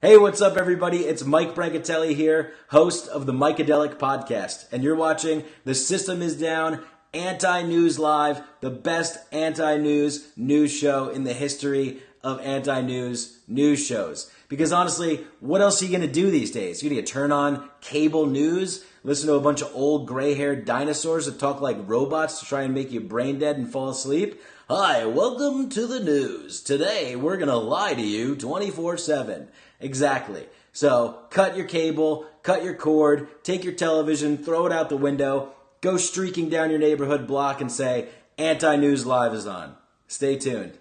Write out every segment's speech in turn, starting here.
Hey, what's up, everybody? It's Mike Brancatelli here, host of the Micadelic podcast, and you're watching The System is Down Anti-News Live, the best anti-news news show in the history of anti-news news shows. Because honestly, what else are you going to do these days? You're going to turn on cable news, listen to a bunch of old gray-haired dinosaurs that talk like robots to try and make you brain dead and fall asleep? Hi, welcome to the news. Today, we're going to lie to you 24/7. Exactly. So, cut your cable, cut your cord, take your television, throw it out the window, go streaking down your neighborhood block and say, Anti-News Live is on. Stay tuned.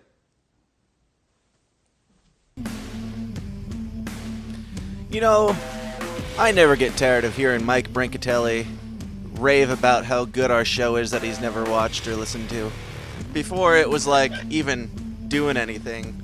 You know, I never get tired of hearing Mike Brancatelli rave about how good our show is that he's never watched or listened to. Before it was like even doing anything,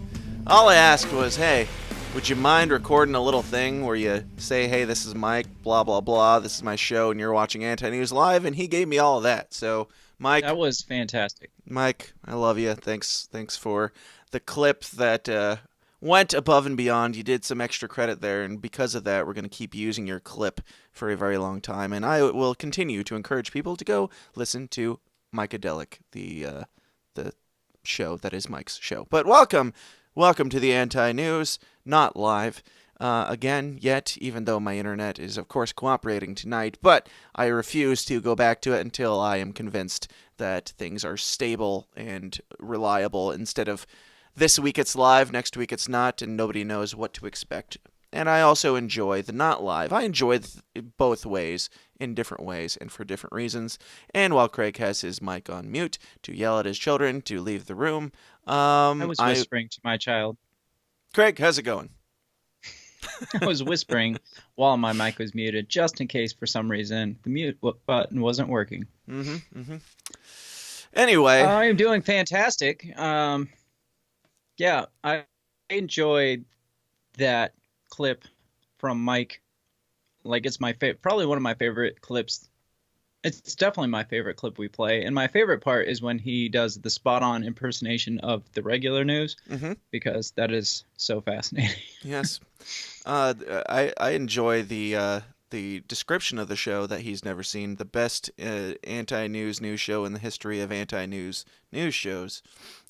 all I asked was, hey, would you mind recording a little thing where you say, hey, this is Mike, blah, blah, blah, this is my show, and you're watching Anti-News Live, and he gave me all of that. So, Mike... That was fantastic. Mike, I love you. Thanks for the clip that went above and beyond. You did some extra credit there, and because of that, we're going to keep using your clip for a very long time, and I will continue to encourage people to go listen to Micadelic, the show that is Mike's show. But welcome to the Anti-News, not live again yet, even though my internet is, of course, cooperating tonight. But I refuse to go back to it until I am convinced that things are stable and reliable instead of this week it's live, next week it's not, and nobody knows what to expect. And I also enjoy the not live. I enjoy both ways, in different ways, and for different reasons. And while Craig has his mic on mute to yell at his children to leave the room, I was whispering to my child. Craig, how's it going? I was whispering while my mic was muted, just in case for some reason the mute button wasn't working. Anyway. I'm doing fantastic. Yeah, I enjoyed that clip from Mike. Like, it's my probably one of my favorite clips. It's definitely my favorite clip we play. And my favorite part is when he does the spot-on impersonation of the regular news, because that is so fascinating. Yes. I enjoy the description of the show that he's never seen. The best anti-news news show in the history of anti-news news shows.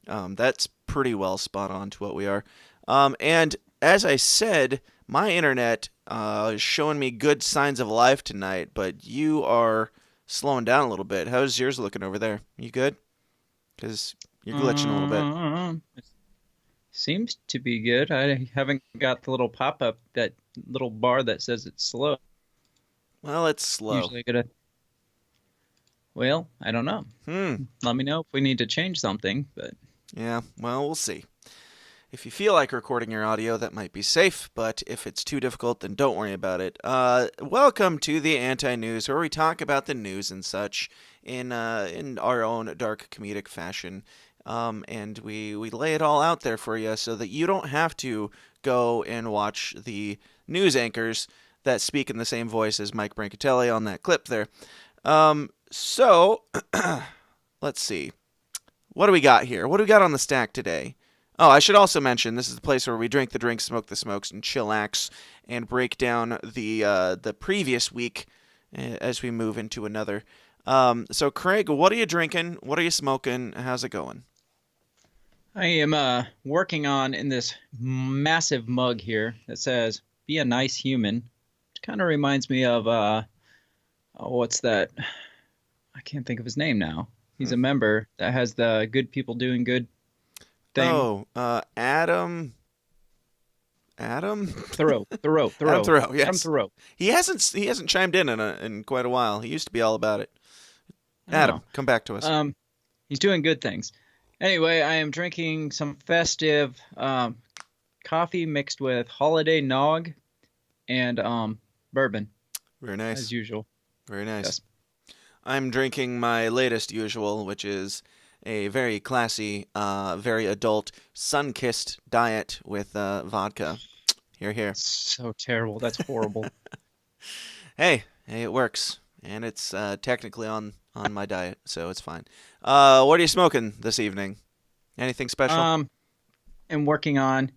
That's pretty well spot on to what we are. And as I said, my internet is showing me good signs of life tonight, but you are slowing down a little bit. How's yours looking over there? You good? Because you're glitching a little bit. It seems to be good. I haven't got the little pop-up, that little bar that says it's slow. Well, it's slow. Usually Well, I don't know. Let me know if we need to change something. But yeah, well, we'll see. If you feel like recording your audio, that might be safe, but if it's too difficult, then don't worry about it. Welcome to the Anti-News, where we talk about the news and such in our own dark comedic fashion, and we lay it all out there for you so that you don't have to go and watch the news anchors that speak in the same voice as Mike Brancatelli on that clip there. So, let's see. What do we got here? What do we got on the stack today? Oh, I should also mention, this is the place where we drink the drinks, smoke the smokes, and chillax, and break down the previous week as we move into another. So, Craig, what are you drinking? What are you smoking? How's it going? I am working on, in this massive mug here that says, "Be a nice human." It kind of reminds me of, what's that? I can't think of his name now. He's a member that has the good people doing good thing. Oh, Adam Thoreau. Adam Thoreau, yes. Adam Thoreau. He hasn't chimed in quite a while. He used to be all about it. Adam, come back to us. He's doing good things. Anyway, I am drinking some festive coffee mixed with holiday nog and bourbon. Very nice. As usual. Very nice. Yes. I'm drinking my latest usual, which is a very classy, very adult, sun-kissed diet with vodka. Here. So terrible. That's horrible. Hey, it works. And it's technically on my diet, so it's fine. What are you smoking this evening? Anything special? I'm working on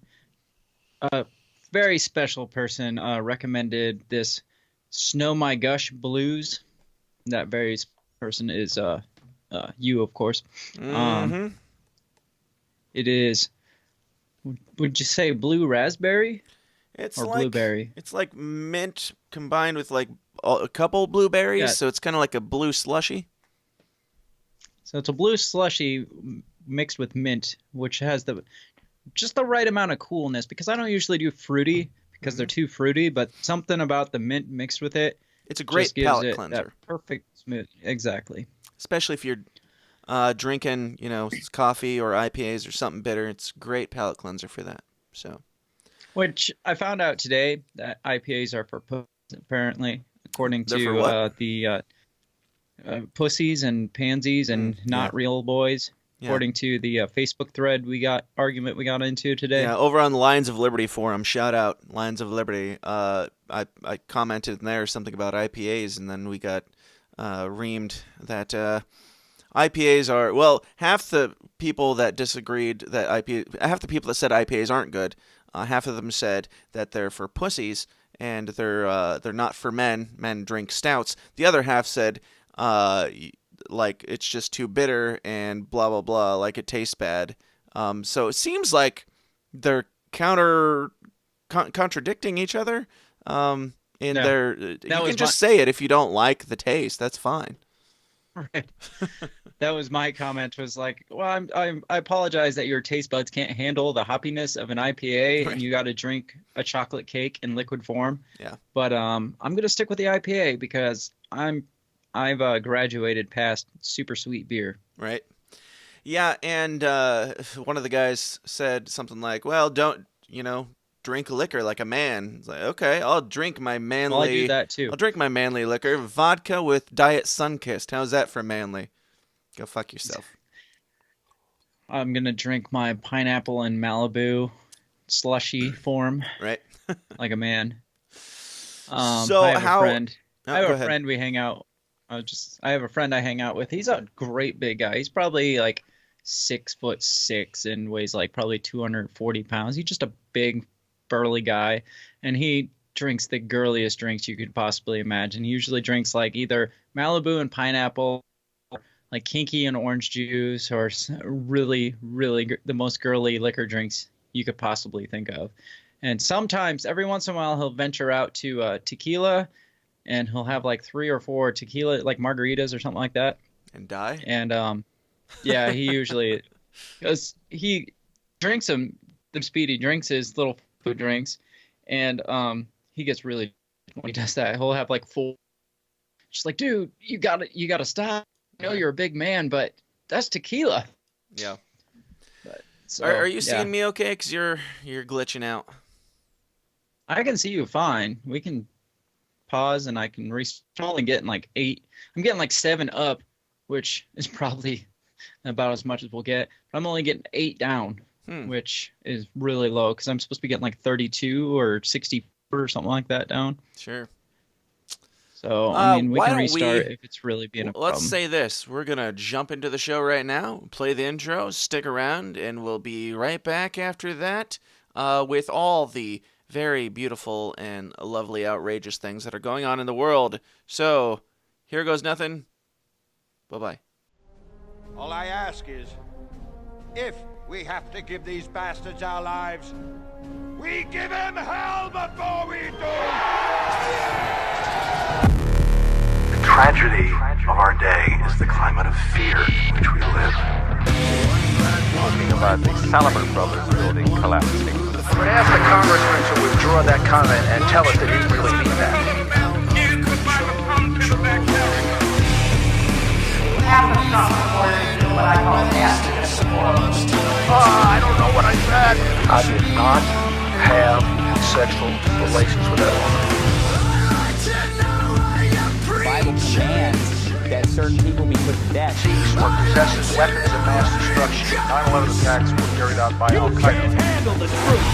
very special person recommended this Snow My Gush Blues. That very person is you, of course. Mm-hmm. It is, would you say blue raspberry It's or like blueberry? It's like mint combined with like a couple blueberries, Yeah. so it's kind of like a blue slushy. So it's a blue slushy mixed with mint, which has just the right amount of coolness, because I don't usually do fruity because they're too fruity, but something about the mint mixed with it. It's a great just gives palate it cleanser, that perfect smooth. Exactly. especially if you're drinking, coffee or IPAs or something bitter. It's a great palate cleanser for that. So, Which I found out today that IPAs are for pussies, apparently, according They're for to what? the pussies and pansies and not real boys. Yeah. According to the Facebook thread we got into today. Yeah, over on the Lions of Liberty forum, shout out Lions of Liberty. I commented in there something about IPAs, and then we got reamed that IPAs are, well, half the people that disagreed that half the people that said IPAs aren't good, half of them said that they're for pussies and they're not for men. Men drink stouts. The other half said like it's just too bitter and blah blah blah, like it tastes bad. So it seems like they're contradicting each other. In their, you can just say it if you don't like the taste. That's fine. Right. That was my comment. Was like, well, I apologize that your taste buds can't handle the hoppiness of an IPA, and you got to drink a chocolate cake in liquid form. Yeah. But I'm gonna stick with the IPA because I've graduated past super sweet beer. Right. Yeah, and one of the guys said something like, "Well, don't drink liquor like a man." It's like, okay, I'll drink my manly. Well, I do that too. I'll drink my manly liquor, vodka with Diet Sunkist. How's that for manly? Go fuck yourself. I'm gonna drink my pineapple and Malibu slushy form, right? Like a man. So I have a friend. Oh, I have go a ahead. friend we hang out. I have a friend I hang out with. He's a great big guy. He's probably like 6'6" and weighs like probably 240 pounds. He's just a big, burly guy, and he drinks the girliest drinks you could possibly imagine. He usually drinks like either Malibu and pineapple, like kinky and orange juice, or really, really the most girly liquor drinks you could possibly think of. And sometimes, every once in a while, he'll venture out to tequila, and he'll have like 3 or 4 tequila, like margaritas or something like that. And die? And yeah, he usually, because he drinks the speedy drinks his little food drinks, and he gets really, when he does that, he'll have like 4. Just like, dude, you gotta stop. I know you're a big man, but that's tequila. Yeah. But, so, are you seeing me okay? Because you're glitching out. I can see you fine. We can pause and I can I'm only getting like 8. I'm getting like 7 up, which is probably about as much as we'll get. But I'm only getting 8 down, which is really low because I'm supposed to be getting like 32 or 64 or something like that down. Sure. So, I mean, we why can don't restart if it's really being a problem. Let's say this. We're going to jump into the show right now, play the intro, stick around, and we'll be right back after that with all the very beautiful and lovely, outrageous things that are going on in the world. So, here goes nothing. Bye-bye. All I ask is, if we have to give these bastards our lives, we give them hell before we do! The tragedy of our day is the climate of fear in which we live. Talking about the Salomon Brothers building collapsing. I would ask the congressman to withdraw that comment and tell us that he really means that. Half a shot before they do what I call nasty. I don't know what I said. I did not have sexual relations with that woman. The Bible commands that certain people be put to death. Thieves were possessing weapons of mass destruction. 9/11 attacks were carried out by Al Qaeda. Handle the truth.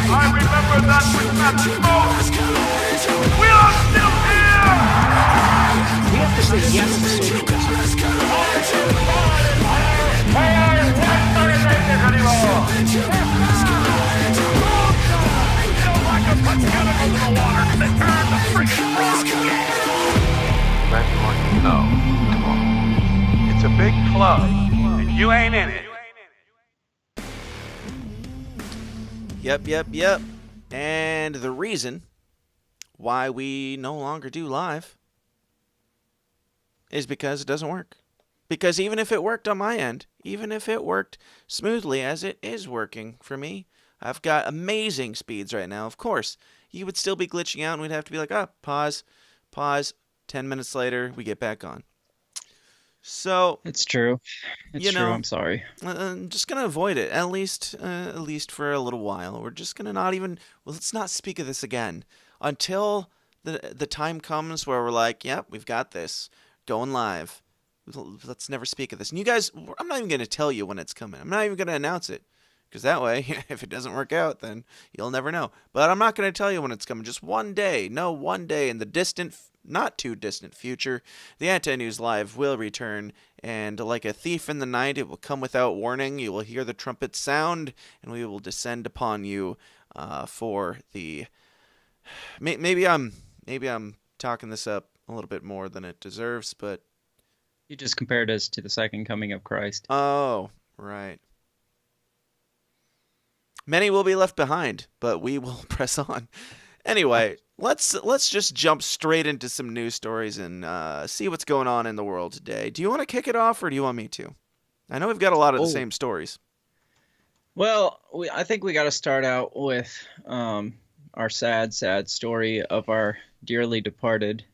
I remember that which matters most! We are still here! We have to say yes to socialism. We are not organized anymore! club, and you ain't in it. Yep. And the reason why we no longer do live is because it doesn't work. Because even if it worked on my end, even if it worked smoothly as it is working for me, I've got amazing speeds right now. Of course, you would still be glitching out and we'd have to be like, pause. 10 minutes later, we get back on. So It's true. It's true. I'm sorry. I'm just gonna avoid it at least for a little while. We're just gonna not even. Well, let's not speak of this again until the time comes where we're like, yep, we've got this going live. Let's never speak of this. And you guys, I'm not even gonna tell you when it's coming. I'm not even gonna announce it because that way, if it doesn't work out, then you'll never know. But I'm not gonna tell you when it's coming. Just one day in the distant, not too distant future, the AntiNews Live will return, and like a thief in the night, it will come without warning. You will hear the trumpet sound, and we will descend upon you for the... Maybe I'm talking this up a little bit more than it deserves, but... You just compared us to the second coming of Christ. Oh, right. Many will be left behind, but we will press on. Anyway, let's just jump straight into some news stories and see what's going on in the world today. Do you want to kick it off, or do you want me to? I know we've got a lot of the same stories. Well, I think we got to start out with our sad story of our dearly departed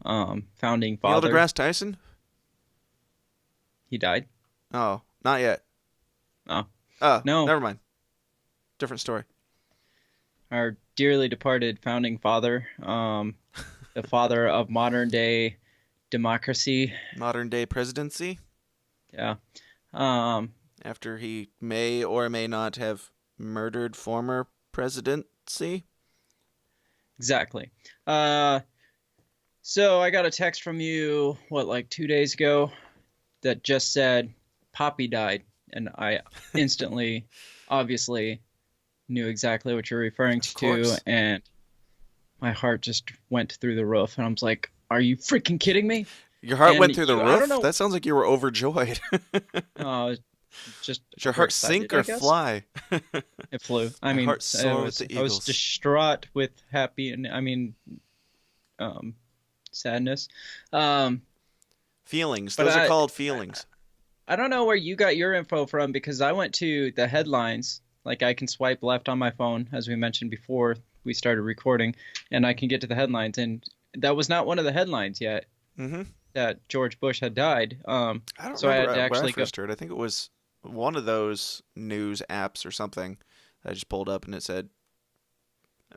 founding father. Neil deGrasse Tyson? He died? Oh, not yet. Oh. No. Never mind. Different story. Our dearly departed founding father, the father of modern day democracy. Modern day presidency? Yeah. After he may or may not have murdered former presidency? Exactly. So I got a text from you, like 2 days ago, that just said, Poppy died. And I instantly, obviously, knew exactly what you're referring to, and my heart just went through the roof, and I was like, are you freaking kidding me? Your heart went through the roof? That sounds like you were overjoyed. Just did your heart sink or fly? It flew. I mean, I was distraught with sadness. Feelings. Those are called feelings. I don't know where you got your info from, because I went to the headlines. Like, I can swipe left on my phone, as we mentioned before we started recording, and I can get to the headlines. And that was not one of the headlines yet, that George Bush had died. I don't remember where I first heard. I think it was one of those news apps or something that I just pulled up, and it said,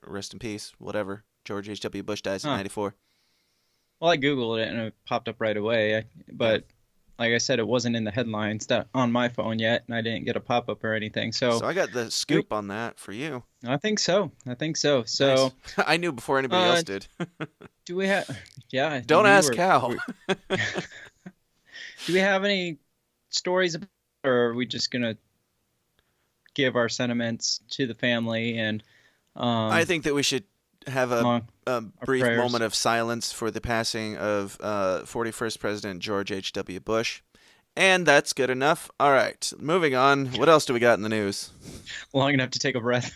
rest in peace, whatever. George H.W. Bush dies in 94. Well, I Googled it, and it popped up right away. But... like I said, it wasn't in the headlines on my phone yet, and I didn't get a pop-up or anything. So I got the scoop on that for you. I think so. So nice. I knew before anybody else did. Do we have? Yeah. Don't ask how. Do we have any stories about, or are we just gonna give our sentiments to the family? And I think that we should have a brief prayers. Moment of silence for the passing of 41st President George H.W. Bush. And that's good enough. All right, moving on. What else do we got in the news? Long enough to take a breath.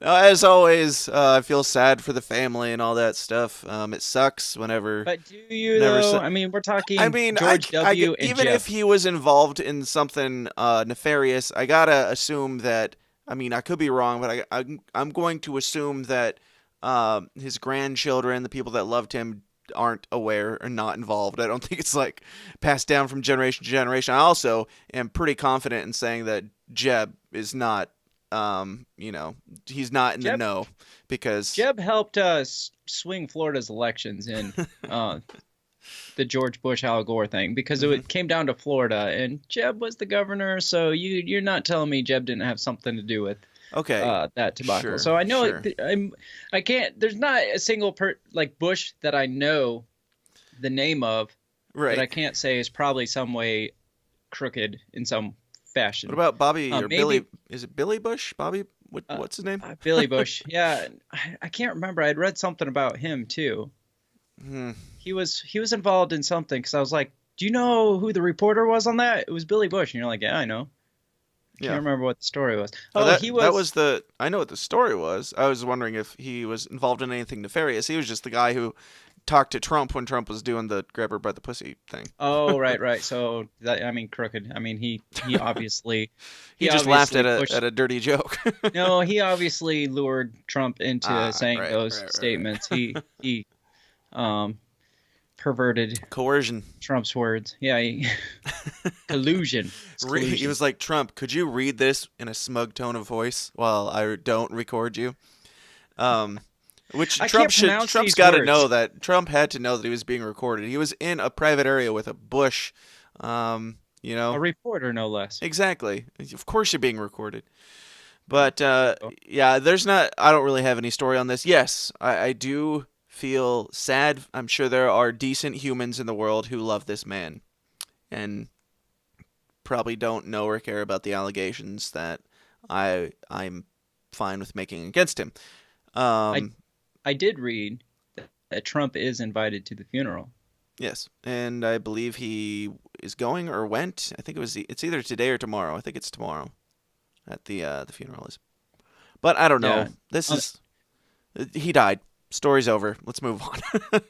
As always, I feel sad for the family and all that stuff. It sucks whenever... But do you, though? I mean, we're talking George W. and even Jeff. if he was involved in something nefarious, I gotta assume that... I mean, I could be wrong, but I'm going to assume that his grandchildren, the people that loved him, aren't aware or not involved. I don't think it's like passed down from generation to generation. I also am pretty confident in saying that Jeb is not, he's not in the know, because Jeb helped us swing Florida's elections in the George Bush Al Gore thing, because it came down to Florida and Jeb was the governor. So you're not telling me Jeb didn't have something to do with that debacle. Sure, so I know sure. I can't. There's not a single like Bush that I know the name of, right, that I can't say is probably some way crooked in some fashion. What about Bobby or maybe, Billy? Is it Billy Bush? Bobby? What's his name? Billy Bush. Yeah, I can't remember. I'd read something about him too. He was involved in something, because I was like, do you know who the reporter was on that? It was Billy Bush. And you're like, yeah, I know. I can't remember what the story was. He was. That was the. I know what the story was. I was wondering if he was involved in anything nefarious. He was just the guy who talked to Trump when Trump was doing the grab her by the pussy thing. Oh, right. So crooked. I mean, he obviously he just laughed at a dirty joke. No, he obviously lured Trump into saying those statements. He perverted coercion. Trump's words. Yeah, collusion. He was like, Trump, could you read this in a smug tone of voice while I don't record you? Which Trump's got to know that. Trump had to know that he was being recorded. He was in a private area with a bush, A reporter, no less. Exactly. Of course you're being recorded. But, I don't really have any story on this. Yes, I do feel sad. I'm sure there are decent humans in the world who love this man and probably don't know or care about the allegations that I'm fine with making against him. I did read that Trump is invited to the funeral. Yes, and I believe he is going or went. I think it's either today or tomorrow. I think it's tomorrow at the funeral is. But I don't know. He died. Story's over. Let's move on.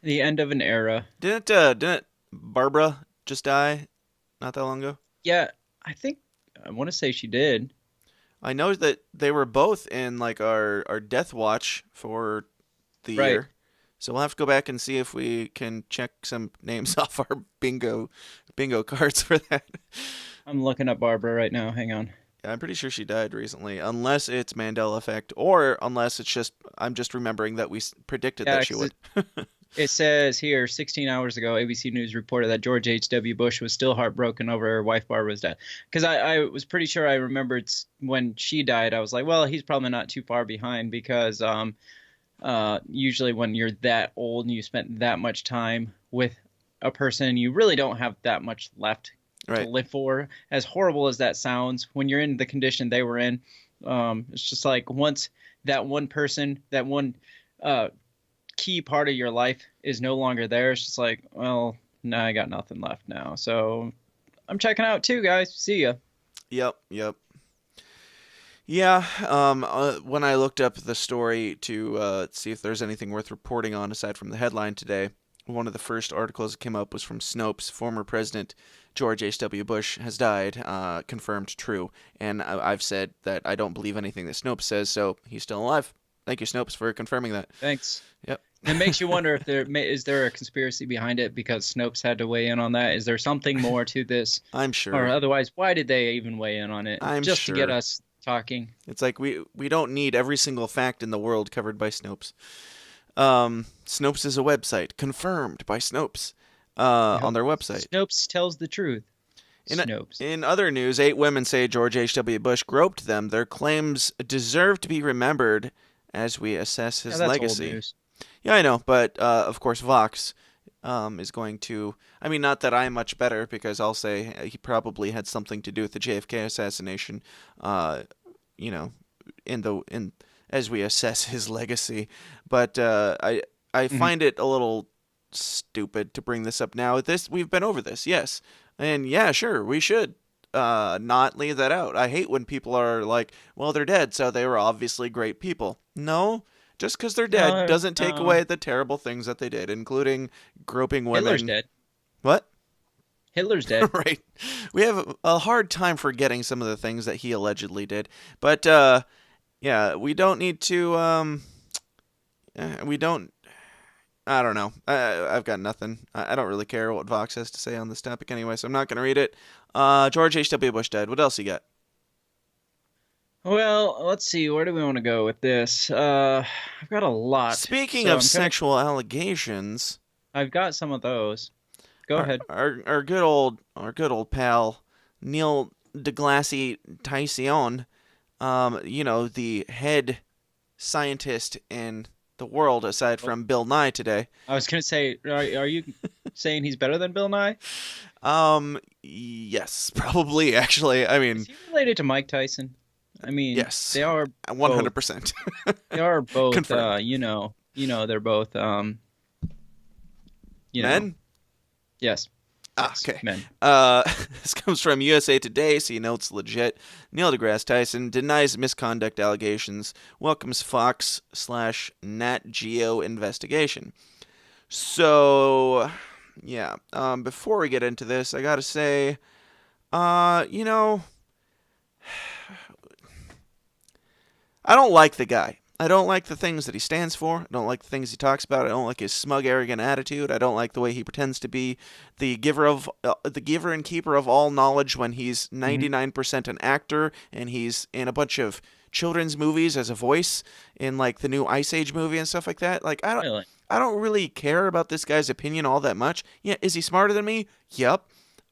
The end of an era. Didn't Barbara just die not that long ago? Yeah, I want to say she did. I know that they were both in like our death watch for the year. So we'll have to go back and see if we can check some names off our bingo cards for that. I'm looking up Barbara right now. Hang on. Yeah, I'm pretty sure she died recently, unless it's Mandela effect, or unless it's just I'm just remembering that we predicted that she would. It says here, 16 hours ago, ABC News reported that George H.W. Bush was still heartbroken over her wife Barbara's death. Because I was pretty sure I remembered when she died, I was like, well, he's probably not too far behind because usually when you're that old and you spent that much time with a person, you really don't have that much left to live for. As horrible as that sounds, when you're in the condition they were in, it's just like once that one person, that one key part of your life is no longer there, it's just like, well, now I got nothing left now. So I'm checking out too, guys. See ya. Yep. Yeah, when I looked up the story to see if there's anything worth reporting on aside from the headline today, one of the first articles that came up was from Snopes. Former President George H.W. Bush has died, confirmed true. And I've said that I don't believe anything that Snopes says, so he's still alive. Thank you, Snopes, for confirming that. Thanks. Yep. It makes you wonder if there a conspiracy behind it because Snopes had to weigh in on that. Is there something more to this? I'm sure. Or otherwise, why did they even weigh in on it? Just sure. To get us talking. It's like we don't need every single fact in the world covered by Snopes. Snopes is a website confirmed by Snopes on their website. Snopes tells the truth. In other news, 8 women say George H.W. Bush groped them. Their claims deserve to be remembered as we assess his legacy. Old news. Yeah, I know, but of course Vox is going to. I mean, not that I'm much better because I'll say he probably had something to do with the JFK assassination. In as we assess his legacy, but I find it a little stupid to bring this up now. We've been over this, yes, and yeah, sure, we should not leave that out. I hate when people are like, well, they're dead, so they were obviously great people. No, just because they're dead doesn't take away the terrible things that they did, including groping women. Hitler's dead. What? Hitler's dead. Right. We have a hard time forgetting some of the things that he allegedly did, but yeah, we don't need to. We don't. I don't know. I've got nothing. I don't really care what Vox has to say on this topic anyway, so I'm not going to read it. George H.W. Bush died. What else you got? Well, let's see. Where do we want to go with this? I've got a lot. Speaking of sexual allegations, I've got some of those. Go ahead. Our good old pal Neil Degrasse Tyson, the head scientist in the world aside from Bill Nye today. I was going to say, are you saying he's better than Bill Nye? Yes, probably. Actually, I mean, is he related to Mike Tyson? I mean, yes, they are 100%. They are both. Confirmed. They're both. Men. Yes. Okay. Men. This comes from USA Today, so you know it's legit. Neil deGrasse Tyson denies misconduct allegations, welcomes Fox/Nat Geo investigation. So, yeah. Before we get into this, I gotta say, I don't like the guy. I don't like the things that he stands for. I don't like the things he talks about. I don't like his smug, arrogant attitude. I don't like the way he pretends to be the giver and keeper of all knowledge when he's 99% an actor and he's in a bunch of children's movies as a voice in like the new Ice Age movie and stuff like that. Like I don't really care about this guy's opinion all that much. Yeah, is he smarter than me? Yep.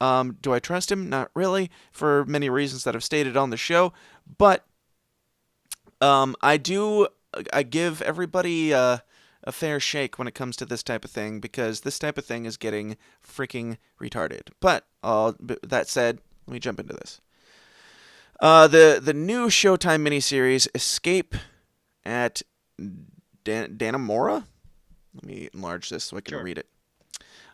Do I trust him? Not really, for many reasons that I've stated on the show. But I give everybody a fair shake when it comes to this type of thing, because this type of thing is getting freaking retarded. But that said, let me jump into this. The new Showtime miniseries Escape at Dannemora. Let me enlarge this so I can read it.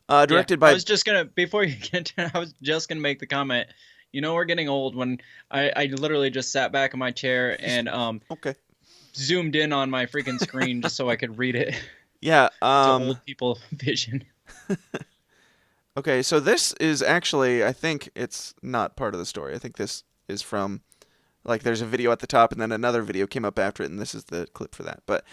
Directed by. I was just gonna before you get to. I was just gonna make the comment. You know, we're getting old when I literally just sat back in my chair and zoomed in on my freaking screen just so I could read it. Yeah. It's old people vision. Okay, so this is actually, I think it's not part of the story. I think this is from, like, there's a video at the top and then another video came up after it, and this is the clip for that. But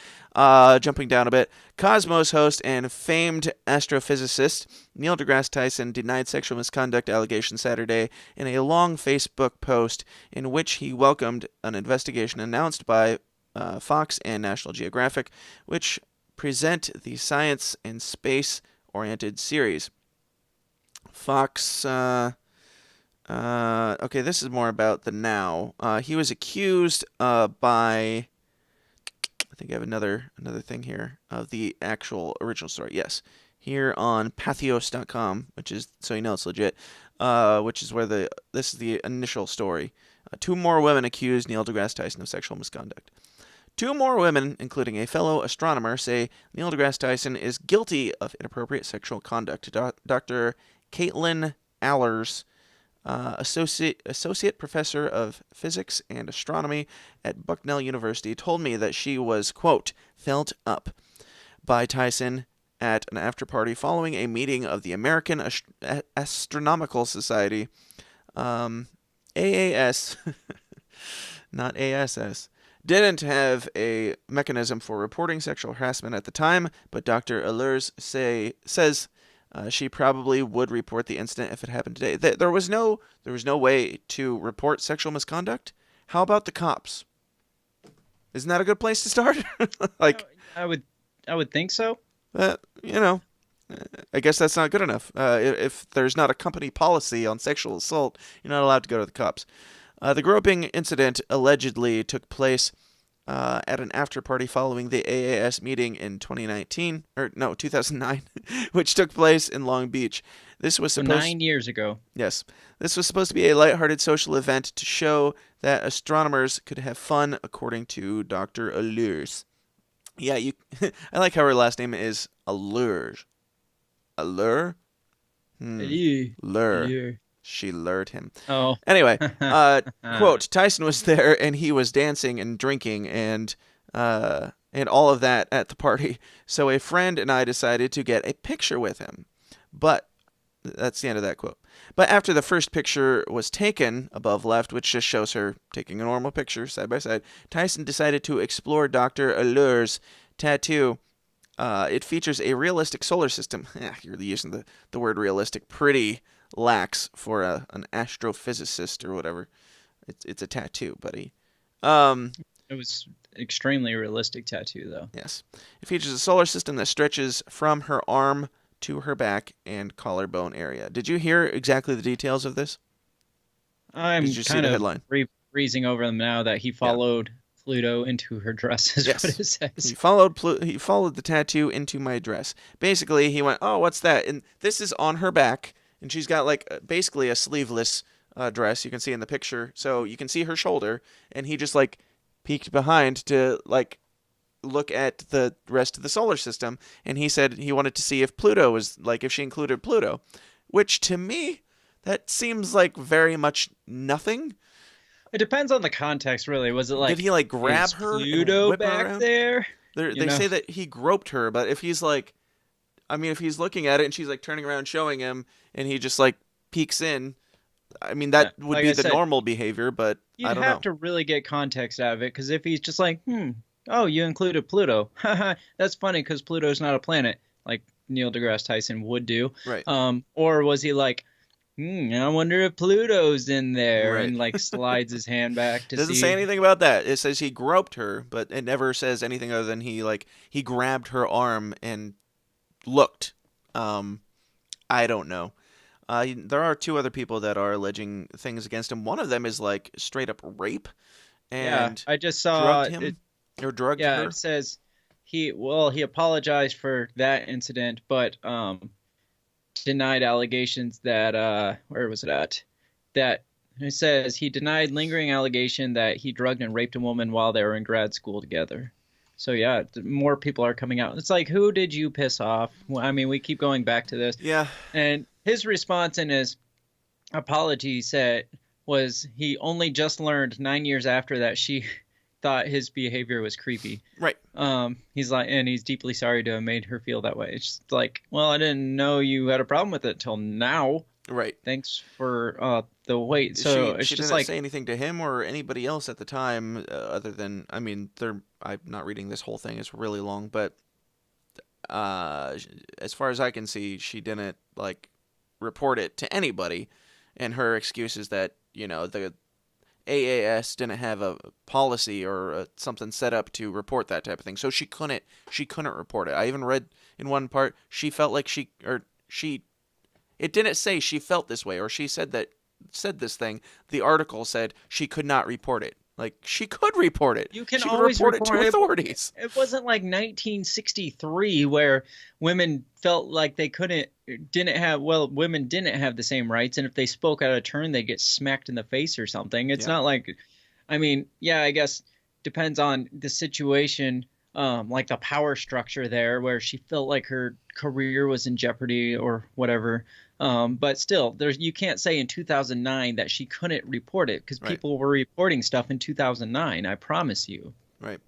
jumping down a bit, Cosmos host and famed astrophysicist Neil deGrasse Tyson denied sexual misconduct allegations Saturday in a long Facebook post in which he welcomed an investigation announced by Fox and National Geographic, which present the science and space-oriented series. Fox... okay, this is more about the now. He was accused by... I think I have another thing here of the actual original story. Yes, here on Pathos.com, which is, so you know it's legit, which is where this is the initial story. 2 more women accused Neil deGrasse Tyson of sexual misconduct. 2 more women, including a fellow astronomer, say Neil deGrasse Tyson is guilty of inappropriate sexual conduct. Dr. Caitlin Allers, associate professor of physics and astronomy at Bucknell University, told me that she was, quote, felt up by Tyson at an after-party following a meeting of the American Astronomical Society, AAS, not ASS, didn't have a mechanism for reporting sexual harassment at the time, but Dr. Allers says she probably would report the incident if it happened today. There was no way to report sexual misconduct. How about the cops? Isn't that a good place to start? Like, I would think so. I guess that's not good enough. If there's not a company policy on sexual assault, you're not allowed to go to the cops. The groping incident allegedly took place at an after-party following the AAS meeting in 2009, which took place in Long Beach. This was supposed 9 years ago. Yes. This was supposed to be a lighthearted social event to show that astronomers could have fun, according to Dr. Allers. Yeah, I like how her last name is Allers. Allure? Lure. She lured him. Oh. Anyway, quote, Tyson was there and he was dancing and drinking and all of that at the party. So a friend and I decided to get a picture with him. But that's the end of that quote. But after the first picture was taken, above left, which just shows her taking a normal picture side by side, Tyson decided to explore Dr. Allers' tattoo. It features a realistic solar system. You're using the word realistic pretty lax for an astrophysicist or whatever. It's a tattoo, buddy. It was extremely realistic tattoo, though. Yes. It features a solar system that stretches from her arm to her back and collarbone area. Did you hear exactly the details of this? I'm Did you see kind the of headline? breezing over them now that he followed Pluto into her dress, is Yes. what it says. He followed the tattoo into my dress. Basically, he went, oh, what's that? And this is on her back, and she's got like basically a sleeveless dress. You can see in the picture, so you can see her shoulder, and he just like peeked behind to like look at the rest of the solar system, and he said he wanted to see if Pluto was like if she included Pluto. which to me, that seems like very much nothing. It depends on the context, really. Was it like, did he like grab is her Pluto and whip her back around? there? They say that he groped her, but if he's like, I mean, if he's looking at it and she's like turning around showing him and he just like peeks in, I mean, that would like be I the said, normal behavior, but You'd I don't have know. to really get context out of it, because if he's just like, oh, you included Pluto. That's funny because Pluto's not a planet, like Neil deGrasse Tyson would do. Right. Or was he like, I wonder if Pluto's in there, Right. and like slides his hand back to Doesn't see. say anything about that. It says he groped her, but it never says anything other than he grabbed her arm and looked. I don't know. There are 2 other people that are alleging things against him. One of them is like straight up rape, and I just saw drugged him or drugged yeah, her. it says he apologized for that incident, but denied allegations that where was it at? That it says he denied lingering allegation that he drugged and raped a woman while they were in grad school together. So yeah, more people are coming out. It's like, who did you piss off? I mean, we keep going back to this. Yeah. And his response in his apology was he only just learned 9 years after that she thought his behavior was creepy. Right. He's like, and he's deeply sorry to have made her feel that way. It's just like, well, I didn't know you had a problem with it till now. Right. Thanks for the wait. So it's she just didn't like, say anything to him or anybody else at the time, other than, I mean, I'm not reading this whole thing. It's really long, but as far as I can see, she didn't like report it to anybody, and her excuse is that the AAS didn't have a policy or something set up to report that type of thing, so she couldn't report it. I even read in one part she felt like it didn't say she felt this way or she said this thing. The article said she could not report it. Like, she could report it. You can she always report it to authorities. It wasn't like 1963 where women felt like they women didn't have the same rights, and if they spoke out of turn, they'd get smacked in the face or something. It's not like, I mean, yeah, I guess depends on the situation, like the power structure there, where she felt like her career was in jeopardy or whatever. But still, you can't say in 2009 that she couldn't report it, because people were reporting stuff in 2009. I promise you. Right.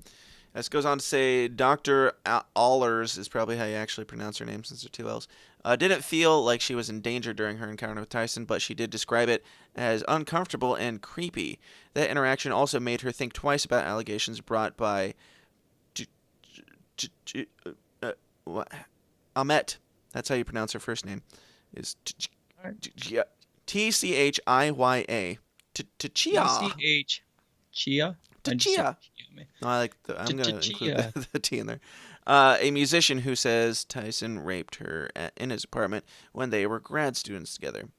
This goes on to say Dr. Allers is probably how you actually pronounce her name, since there are 2 L's. Didn't feel like she was in danger during her encounter with Tyson, but she did describe it as uncomfortable and creepy. That interaction also made her think twice about allegations brought by Ahmet. That's how you pronounce her first name. Is Tchiya. Tchiya. Chia? Tchiya. No, I'm going to include the T in there. A musician who says Tyson raped her in his apartment when they were grad students together.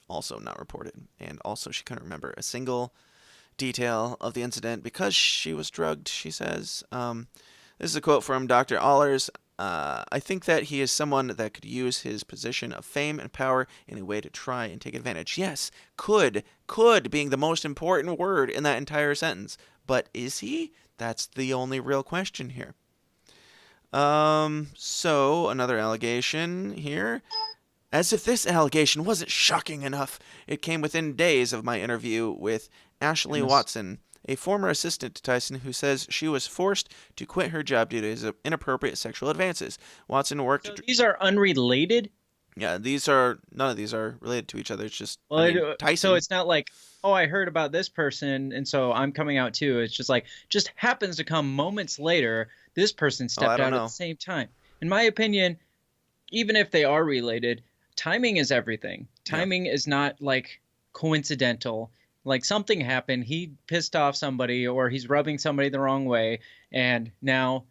Also not reported. And also she couldn't remember a single detail of the incident because she was drugged, she says. This is a quote from Dr. Allers. I think that he is someone that could use his position of fame and power in a way to try and take advantage. Yes, could being the most important word in that entire sentence. But is he? That's the only real question here. So another allegation here. As if this allegation wasn't shocking enough, it came within days of my interview with Ashley Watson, a former assistant to Tyson who says she was forced to quit her job due to his inappropriate sexual advances. Watson worked... So these are unrelated? Yeah, none of these are related to each other. It's just Tyson. So it's not like, oh, I heard about this person, and so I'm coming out too. It's just like, just happens to come moments later, this person stepped out at the same time. In my opinion, even if they are related, timing is everything. Timing is not like coincidental. Like, something happened, he pissed off somebody, or he's rubbing somebody the wrong way, and now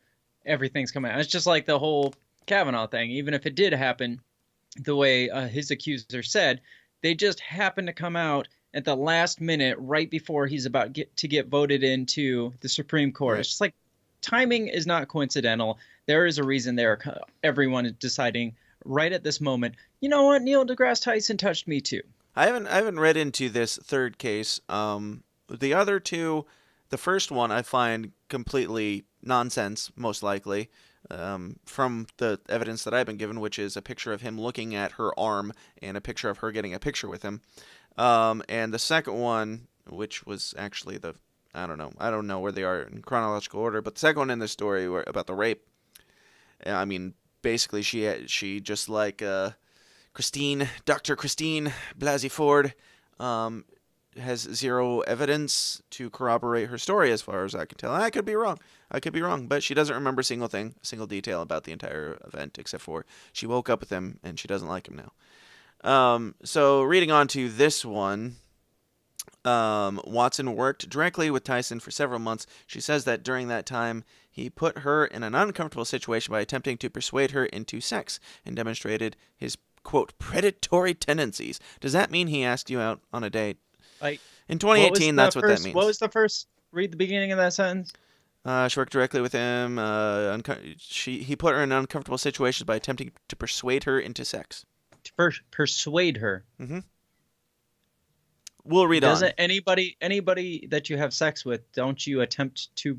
everything's coming out. It's just like the whole Kavanaugh thing. Even if it did happen the way his accuser said, they just happened to come out at the last minute, right before he's about to get voted into the Supreme Court. Right. It's just like, timing is not coincidental. There is a reason there. Everyone is deciding right at this moment, you know what, Neil deGrasse Tyson touched me too. I haven't read into this third case. The other two, the first one I find completely nonsense, most likely. from the evidence that I've been given, which is a picture of him looking at her arm and a picture of her getting a picture with him. And the second one, which was actually I don't know where they are in chronological order, but the second one in the story about the rape, I mean, basically she just like Dr. Christine Blasey Ford, has zero evidence to corroborate her story as far as I can tell. I could be wrong, but she doesn't remember a single detail about the entire event except for she woke up with him and she doesn't like him now. So reading on to this one, Watson worked directly with Tyson for several months. She says that during that time, he put her in an uncomfortable situation by attempting to persuade her into sex and demonstrated his, quote, predatory tendencies. Does that mean he asked you out on a date? Like, in 2018, that's what that means. What was the first? Read the beginning of that sentence. She worked directly with him. He put her in uncomfortable situations by attempting to persuade her into sex. To persuade her. Mm-hmm. We'll read on. Doesn't anybody that you have sex with, don't you attempt to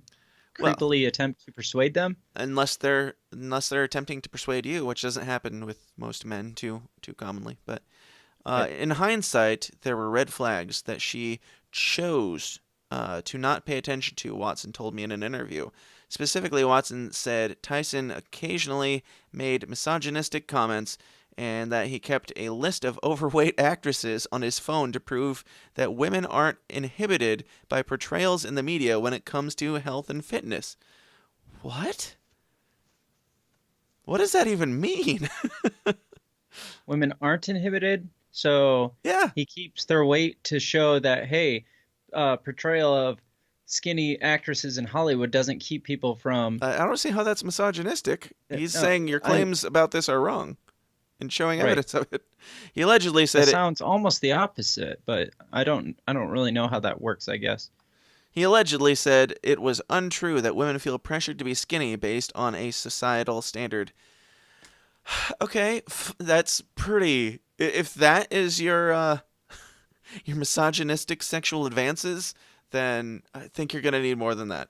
creepily attempt to persuade them? Unless they're attempting to persuade you, which doesn't happen with most men too commonly. But in hindsight, there were red flags that she chose to not pay attention to, Watson told me in an interview. Specifically, Watson said Tyson occasionally made misogynistic comments and that he kept a list of overweight actresses on his phone to prove that women aren't inhibited by portrayals in the media when it comes to health and fitness. What? What does that even mean? Women aren't inhibited? So yeah, he keeps their weight to show that, hey, portrayal of skinny actresses in Hollywood doesn't keep people from... I don't see how that's misogynistic. He's saying your claims about this are wrong and showing evidence of it. He allegedly said it sounds almost the opposite, but I don't really know how that works, I guess. He allegedly said it was untrue that women feel pressured to be skinny based on a societal standard. Okay, that's pretty... If that is your misogynistic sexual advances, then I think you're going to need more than that.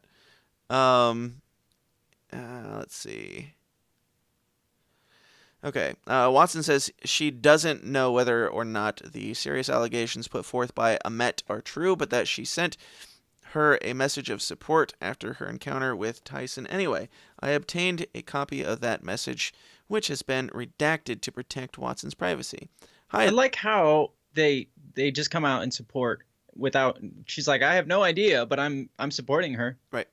Let's see. Okay, Watson says she doesn't know whether or not the serious allegations put forth by Ahmet are true, but that she sent her a message of support after her encounter with Tyson anyway. I obtained a copy of that message, which has been redacted to protect Watson's privacy. I like how they just come out and support without... She's like, I have no idea, but I'm supporting her. Right.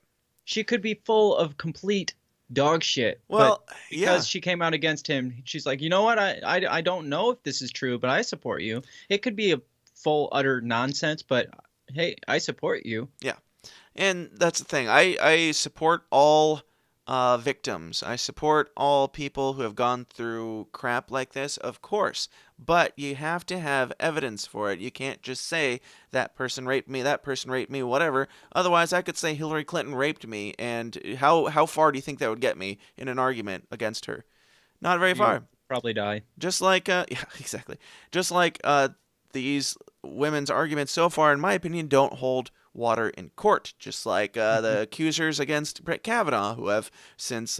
She could be full of complete dog shit. Well, but because she came out against him, she's like, you know what? I don't know if this is true, but I support you. It could be a full, utter nonsense, but hey, I support you. Yeah. And that's the thing. I support all victims. I support all people who have gone through crap like this, of course. But you have to have evidence for it. You can't just say, that person raped me, whatever. Otherwise, I could say Hillary Clinton raped me, and how far do you think that would get me in an argument against her? Not very far. Probably die. Just like, yeah, exactly. Just like these women's arguments so far, in my opinion, don't hold water in court. Just like the accusers against Brett Kavanaugh, who have since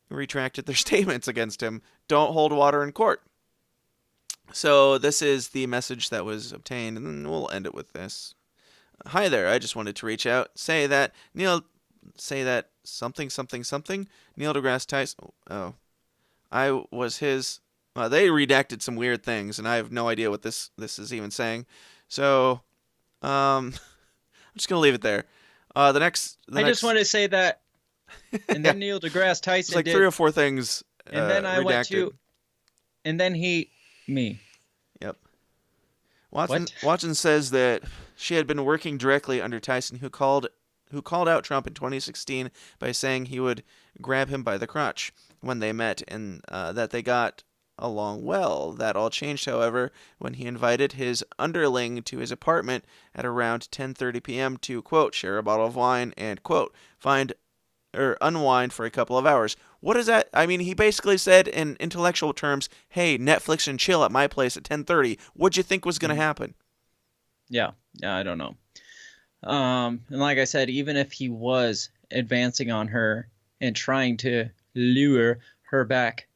retracted their statements against him, don't hold water in court. So this is the message that was obtained, and we'll end it with this. Hi there, I just wanted to reach out, say that something, Neil deGrasse Tyson, I was his, they redacted some weird things, and I have no idea what this is even saying, so, I'm just going to leave it there. I just want to say that, and then Neil deGrasse Tyson it's like 3 or 4 things and then I redacted. went to, and then me. Yep. Watson says that she had been working directly under Tyson, who called out Trump in 2016 by saying he would grab him by the crotch when they met, and that they got along well. That all changed, however, when he invited his underling to his apartment at around 10:30 p.m. to, quote, share a bottle of wine and, quote, unwind for a couple of hours. What is that? I mean, he basically said in intellectual terms, hey, Netflix and chill at my place at 10:30. What'd you think was going to happen? Yeah, I don't know. And like I said, even if he was advancing on her and trying to lure her back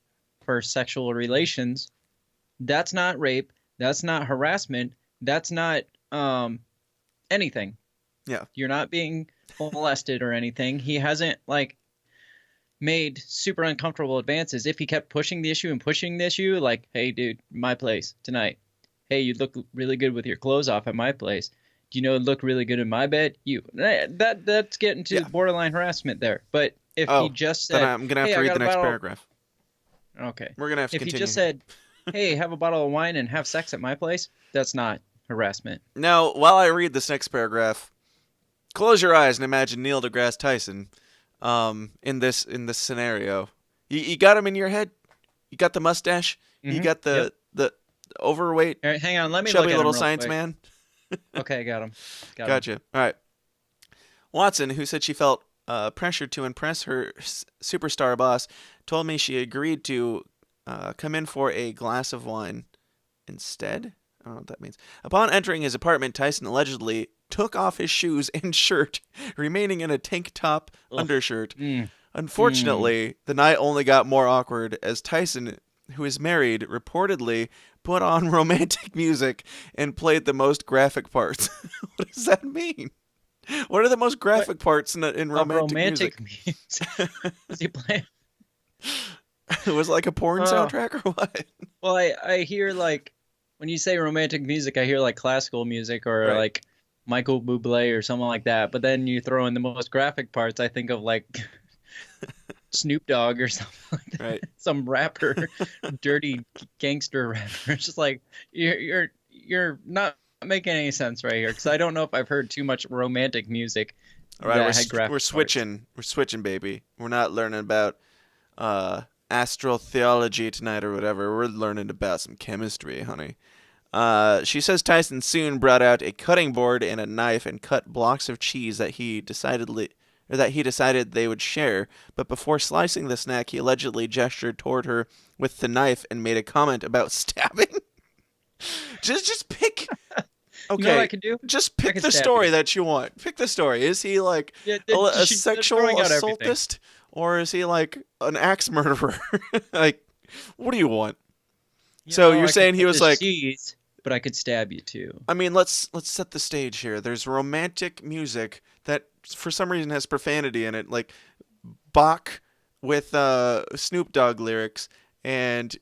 for sexual relations, that's not rape. That's not harassment. That's not anything. Yeah. You're not being molested or anything. He hasn't like made super uncomfortable advances. If he kept pushing the issue, like, hey, dude, my place tonight. Hey, you look really good with your clothes off at my place. Do you know it look really good in my bed? That's getting to borderline harassment there. But if he just said, then I'm gonna have to read the next paragraph. Okay. We're gonna have to if continue. He just said, hey, have a bottle of wine and have sex at my place, that's not harassment. Now, while I read this next paragraph, close your eyes and imagine Neil deGrasse Tyson in this scenario. You got him in your head? You got the mustache? Mm-hmm. You got the overweight, all right, hang on, let me chubby look at little him real science quick. man? Okay, got him. Gotcha. All right. Watson, who said she felt pressured to impress her superstar boss, told me she agreed to come in for a glass of wine instead. I don't know what that means. Upon entering his apartment, Tyson allegedly took off his shoes and shirt, remaining in a tank top undershirt. Unfortunately, the night only got more awkward as Tyson, who is married, reportedly put on romantic music and played the most graphic parts. What does that mean? What are the most graphic parts in romantic music? Does he play? It was like a porn soundtrack or what? Well, I hear like, when you say romantic music, I hear like classical music or like Michael Bublé or something like that. But then you throw in the most graphic parts, I think of like Snoop Dogg or something like that. Right. Some rapper, dirty gangster rapper. It's just like you're not making any sense right here, because I don't know if I've heard too much romantic music. All right, we're switching. Parts. We're switching, baby. We're not learning about astral theology tonight or whatever. We're learning about some chemistry, honey. She says Tyson soon brought out a cutting board and a knife and cut blocks of cheese that he decided they would share. But before slicing the snack, he allegedly gestured toward her with the knife and made a comment about stabbing. just pick. Okay, you know what I can do? Just pick the story that you want. Pick the story. Is he like a sexual assaultist, or is he like an axe murderer? Like, what do you want? You're saying he was like, cheese, but I could stab you too. I mean, let's set the stage here. There's romantic music that for some reason has profanity in it, like Bach with Snoop Dogg lyrics, and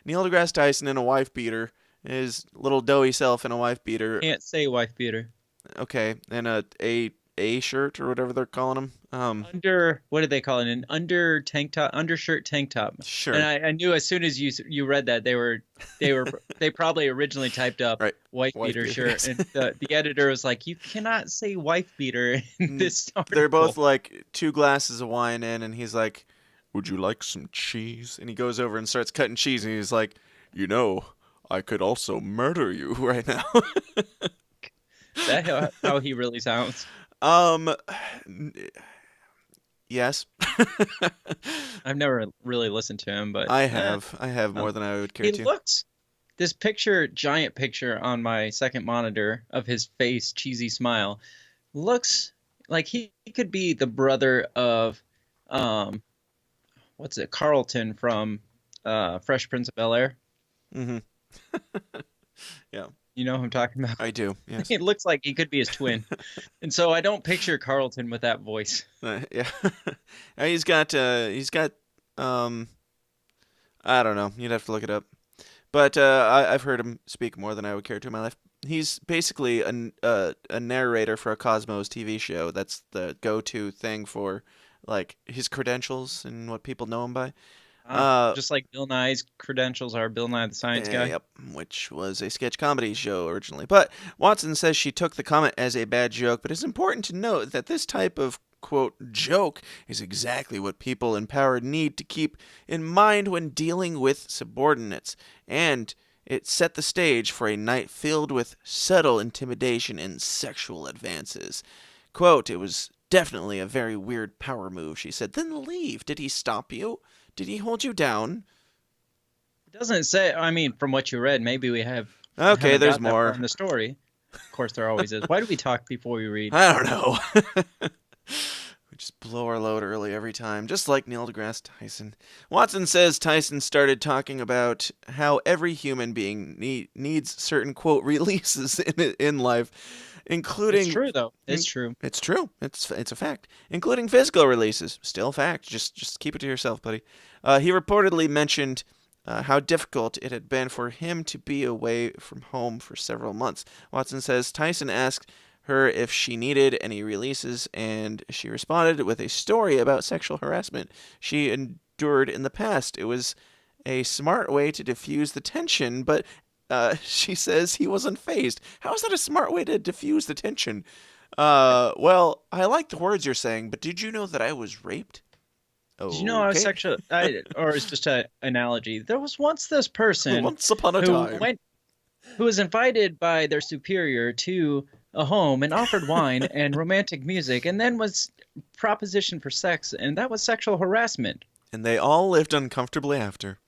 Neil deGrasse Tyson in a wife beater, his little doughy self in a wife beater. Can't say wife beater. Okay, and a shirt or whatever they're calling them. Under, what did they call it? An undershirt tank top. Sure. And I knew as soon as you read that they probably originally typed up wife beater shirt, and the editor was like, you cannot say wife beater in this article. They're both like 2 glasses of wine in, and he's like, would you like some cheese? And he goes over and starts cutting cheese, and he's like, I could also murder you right now. That's how he really sounds. Yes. I've never really listened to him, but I have more than I would care to. He looks, this giant picture on my second monitor of his face, cheesy smile, looks like he could be the brother of Carlton from Fresh Prince of Bel-Air. Mm-hmm. Yeah. You know who I'm talking about? I do, yes. It looks like he could be his twin. And so I don't picture Carlton with that voice. Yeah. He's got I don't know. You'd have to look it up. But I've heard him speak more than I would care to in my life. He's basically a narrator for a Cosmos TV show. That's the go-to thing for like his credentials and what people know him by. Just like Bill Nye's credentials are Bill Nye the Science Guy. Yep, which was a sketch comedy show originally. But Watson says she took the comment as a bad joke, but it's important to note that this type of, quote, joke is exactly what people in power need to keep in mind when dealing with subordinates. And it set the stage for a night filled with subtle intimidation and sexual advances. Quote, it was definitely a very weird power move, she said. Then leave. Did he stop you? Did he hold you down? It doesn't say. I mean, from what you read, maybe we have. Okay, there's more in the story. Of course, there always is. Why do we talk before we read? I don't know. just blow our load early every time, just like Neil deGrasse Tyson. Watson says Tyson started talking about how every human being needs certain, quote, releases in life, including... It's true, though. It's true. It's true. It's a fact. Including physical releases. Still a fact. Just keep it to yourself, buddy. He reportedly mentioned how difficult it had been for him to be away from home for several months. Watson says Tyson asked her if she needed any releases, and she responded with a story about sexual harassment she endured in the past. It was a smart way to diffuse the tension, but she says he wasn't fazed. How is that a smart way to diffuse the tension? Well, I like the words you're saying, but did you know that I was raped? Did you know I was sexual? Or it's just an analogy. There was once this person once upon a time who was invited by their superior to a home and offered wine and romantic music, and then was propositioned for sex, and that was sexual harassment. And they all lived uncomfortably after.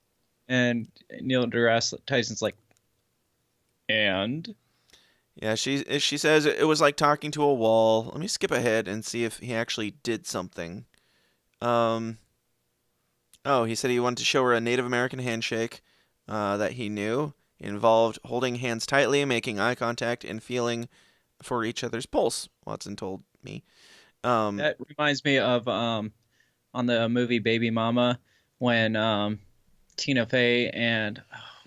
And Neil deGrasse Tyson's like, and? Yeah, she says it was like talking to a wall. Let me skip ahead and see if he actually did something. Oh, he said he wanted to show her a Native American handshake that he knew involved holding hands tightly, making eye contact, and feeling for each other's pulse, Watson told me. That reminds me of on the movie Baby Mama when Tina Fey and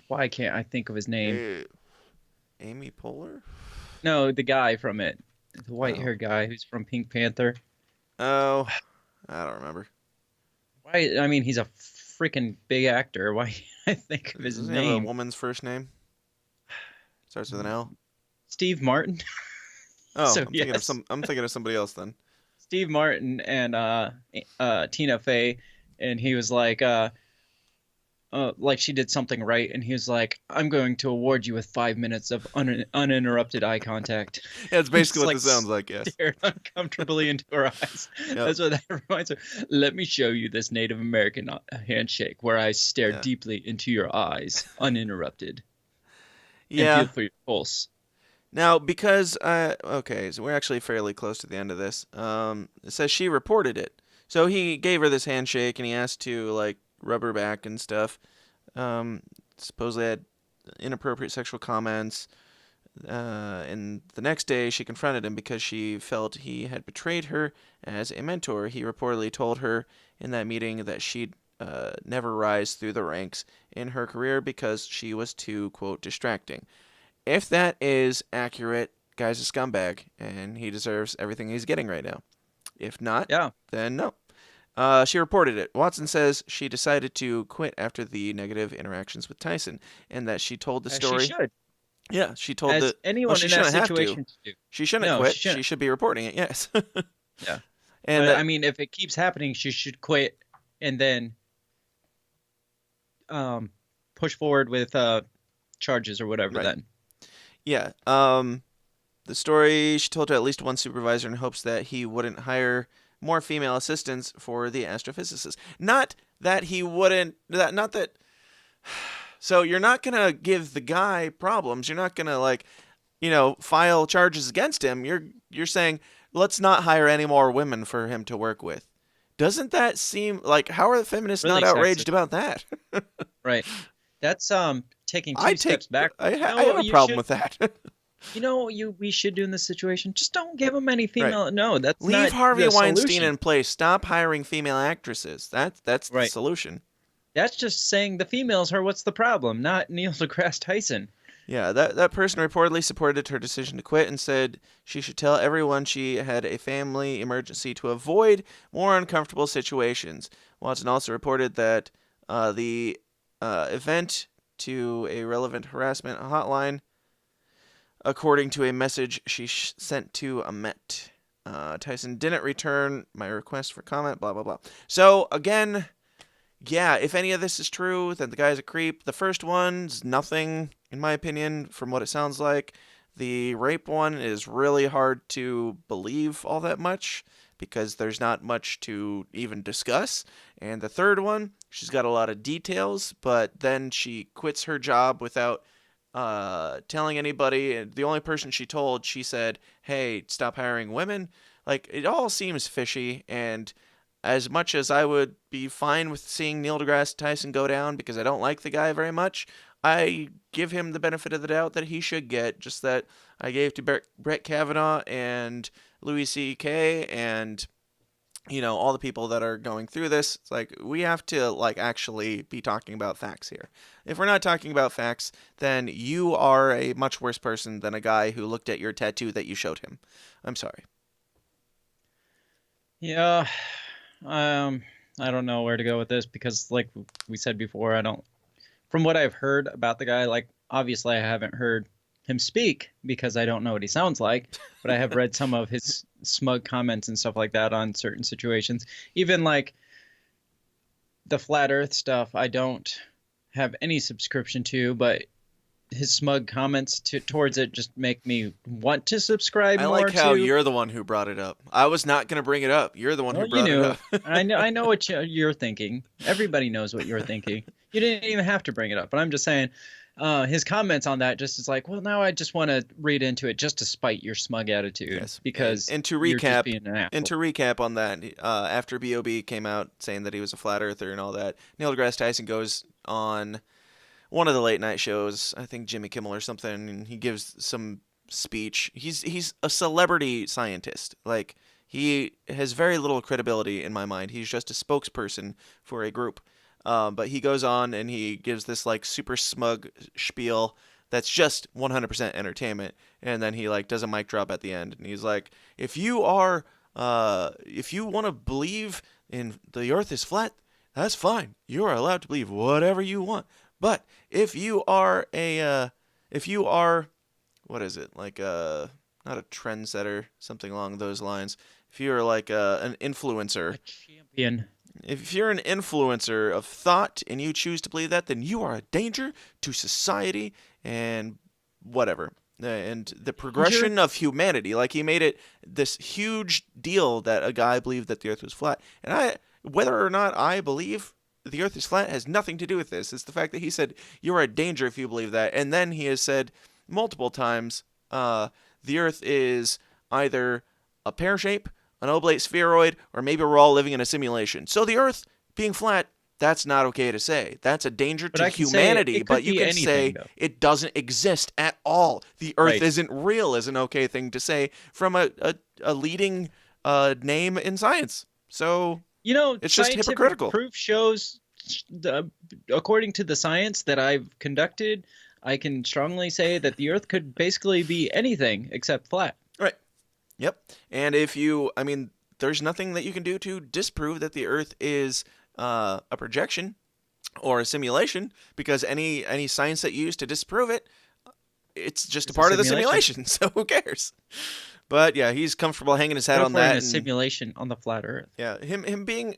why can't I think of his name? Amy Poehler? No, the guy from it, the white-haired guy who's from Pink Panther. Oh, I don't remember. Why? I mean, he's a freaking big actor. Why can't I think of his Doesn't name? He have a woman's first name? Starts with an L. Steve Martin. Oh, So, I'm thinking of somebody else then. Steve Martin and Tina Fey, and he was like she did something right, and he was like, "I'm going to award you with 5 minutes of uninterrupted eye contact." Yeah, it's basically what Just, this sounds like. Yes. Stared uncomfortably into her eyes. Yep. That's what that reminds me. Let me show you this Native American handshake where I stare deeply into your eyes, uninterrupted. Yeah. And feel for your pulse. Now, because okay, so we're actually fairly close to the end of this. It says she reported it, so he gave her this handshake and he asked to like rub her back and stuff. Supposedly had inappropriate sexual comments. And the next day, she confronted him because she felt he had betrayed her as a mentor. He reportedly told her in that meeting that she'd never rise through the ranks in her career because she was too, quote, distracting. If that is accurate, guy's a scumbag, and he deserves everything he's getting right now. If not, then no. She reported it. Watson says she decided to quit after the negative interactions with Tyson, and that she told the story. She should. Yeah, she told As anyone she in that shouldn't have situation to. do. She shouldn't quit. She should be reporting it. Yes. Yeah. And but, I mean, if it keeps happening, she should quit and then push forward with charges or whatever. Right. Then. Yeah. The story, she told to at least one supervisor in hopes that he wouldn't hire more female assistants for the astrophysicists. Not that he wouldn't. Not that. So you're not gonna give the guy problems. You're not gonna file charges against him. You're saying let's not hire any more women for him to work with. Doesn't that seem like, how are the feminists really not outraged about that? Right. That's taking two steps back. I have a problem with that. You know what we should do in this situation? Just don't give them any female. Right. No, that's leave not Harvey the Weinstein solution. in place. Stop hiring female actresses. That's the solution. That's just saying the females are what's the problem, not Neil deGrasse Tyson. Yeah, that person reportedly supported her decision to quit and said she should tell everyone she had a family emergency to avoid more uncomfortable situations. Watson also reported that the event to a relevant harassment hotline, according to a message she sent to a Met. Tyson didn't return my request for comment, blah, blah, blah. So, again, yeah, if any of this is true, then the guy's a creep. The first one's nothing, in my opinion, from what it sounds like. The rape one is really hard to believe all that much because there's not much to even discuss. And the third one, she's got a lot of details, but then she quits her job without telling anybody. And the only person she told, she said, hey, stop hiring women. Like, it all seems fishy, and as much as I would be fine with seeing Neil deGrasse Tyson go down because I don't like the guy very much, I give him the benefit of the doubt that he should get, just that I gave to Brett Kavanaugh and Louis C.K. and, you know, all the people that are going through this. It's like, we have to, like, actually be talking about facts here. If we're not talking about facts, then you are a much worse person than a guy who looked at your tattoo that you showed him. I'm sorry. Yeah, I don't know where to go with this because, like we said before, from what I've heard about the guy, like, obviously I haven't heard him speak because I don't know what he sounds like, but I have read some of his smug comments and stuff like that on certain situations. Even, like, the flat earth stuff, I don't have any subscription to, but his smug comments towards it just make me want to subscribe more. I like how you're the one who brought it up. I was not going to bring it up. You're the one who brought it up. I know what you're thinking. Everybody knows what you're thinking. You didn't even have to bring it up, but I'm just saying his comments on that just is like, well, now I just want to read into it just to spite your smug attitude. Yes. Because and to recap on that, after B.O.B. came out saying that he was a flat earther and all that, Neil deGrasse Tyson goes on one of the late night shows, I think Jimmy Kimmel or something, and he gives some speech. He's a celebrity scientist. Like, he has very little credibility in my mind. He's just a spokesperson for a group. But he goes on and he gives this, like, super smug spiel that's just 100% entertainment. And then he, like, does a mic drop at the end, and he's like, if you want to believe in the earth is flat, that's fine. You are allowed to believe whatever you want. But if you are what is it, like not a trendsetter, something along those lines. If you're like an influencer, a champion. If you're an influencer of thought and you choose to believe that, then you are a danger to society and whatever. And the progression of humanity. Like, he made it this huge deal that a guy believed that the earth was flat. And whether or not I believe the earth is flat has nothing to do with this. It's the fact that he said, you're a danger if you believe that. And then he has said multiple times, the earth is either a pear shape, an oblate spheroid, or maybe we're all living in a simulation. So the earth being flat, that's not okay to say. That's a danger to humanity. But you can say it doesn't exist at all. The earth isn't real is an okay thing to say from a leading name in science. So, you know, it's just hypocritical. Proof shows, according to the science that I've conducted, I can strongly say that the earth could basically be anything except flat. Right. Yep. And there's nothing that you can do to disprove that the earth is a projection or a simulation, because any science that you use to disprove it, it's just a part of the simulation. So who cares? But yeah, he's comfortable hanging his hat on that. A simulation on the flat Earth. Yeah, him being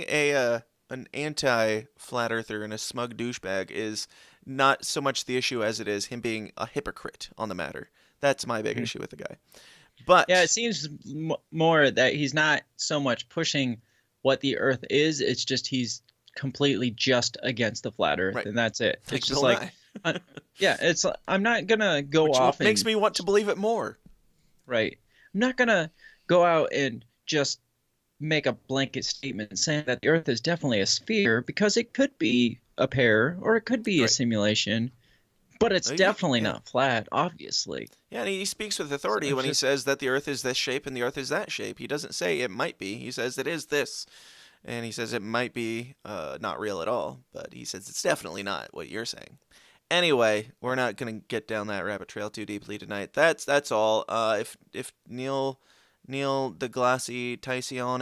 an anti-flat earther and a smug douchebag is not so much the issue as it is him being a hypocrite on the matter. That's my big issue with the guy. But yeah, it seems more that he's not so much pushing what the Earth is. It's just he's completely just against the flat Earth, and that's it. It's just like, it's. I'm not gonna go off. Which makes me want to believe it more. Right. I'm not going to go out and just make a blanket statement saying that the Earth is definitely a sphere, because it could be a pear or it could be a simulation, but it's definitely not flat, obviously. Yeah, and he speaks with authority when he says that the Earth is this shape and the Earth is that shape. He doesn't say it might be. He says it is this. And he says it might be not real at all, but he says it's definitely not what you're saying. Anyway, we're not going to get down that rabbit trail too deeply tonight. That's all. If Neil deGrasse Tyson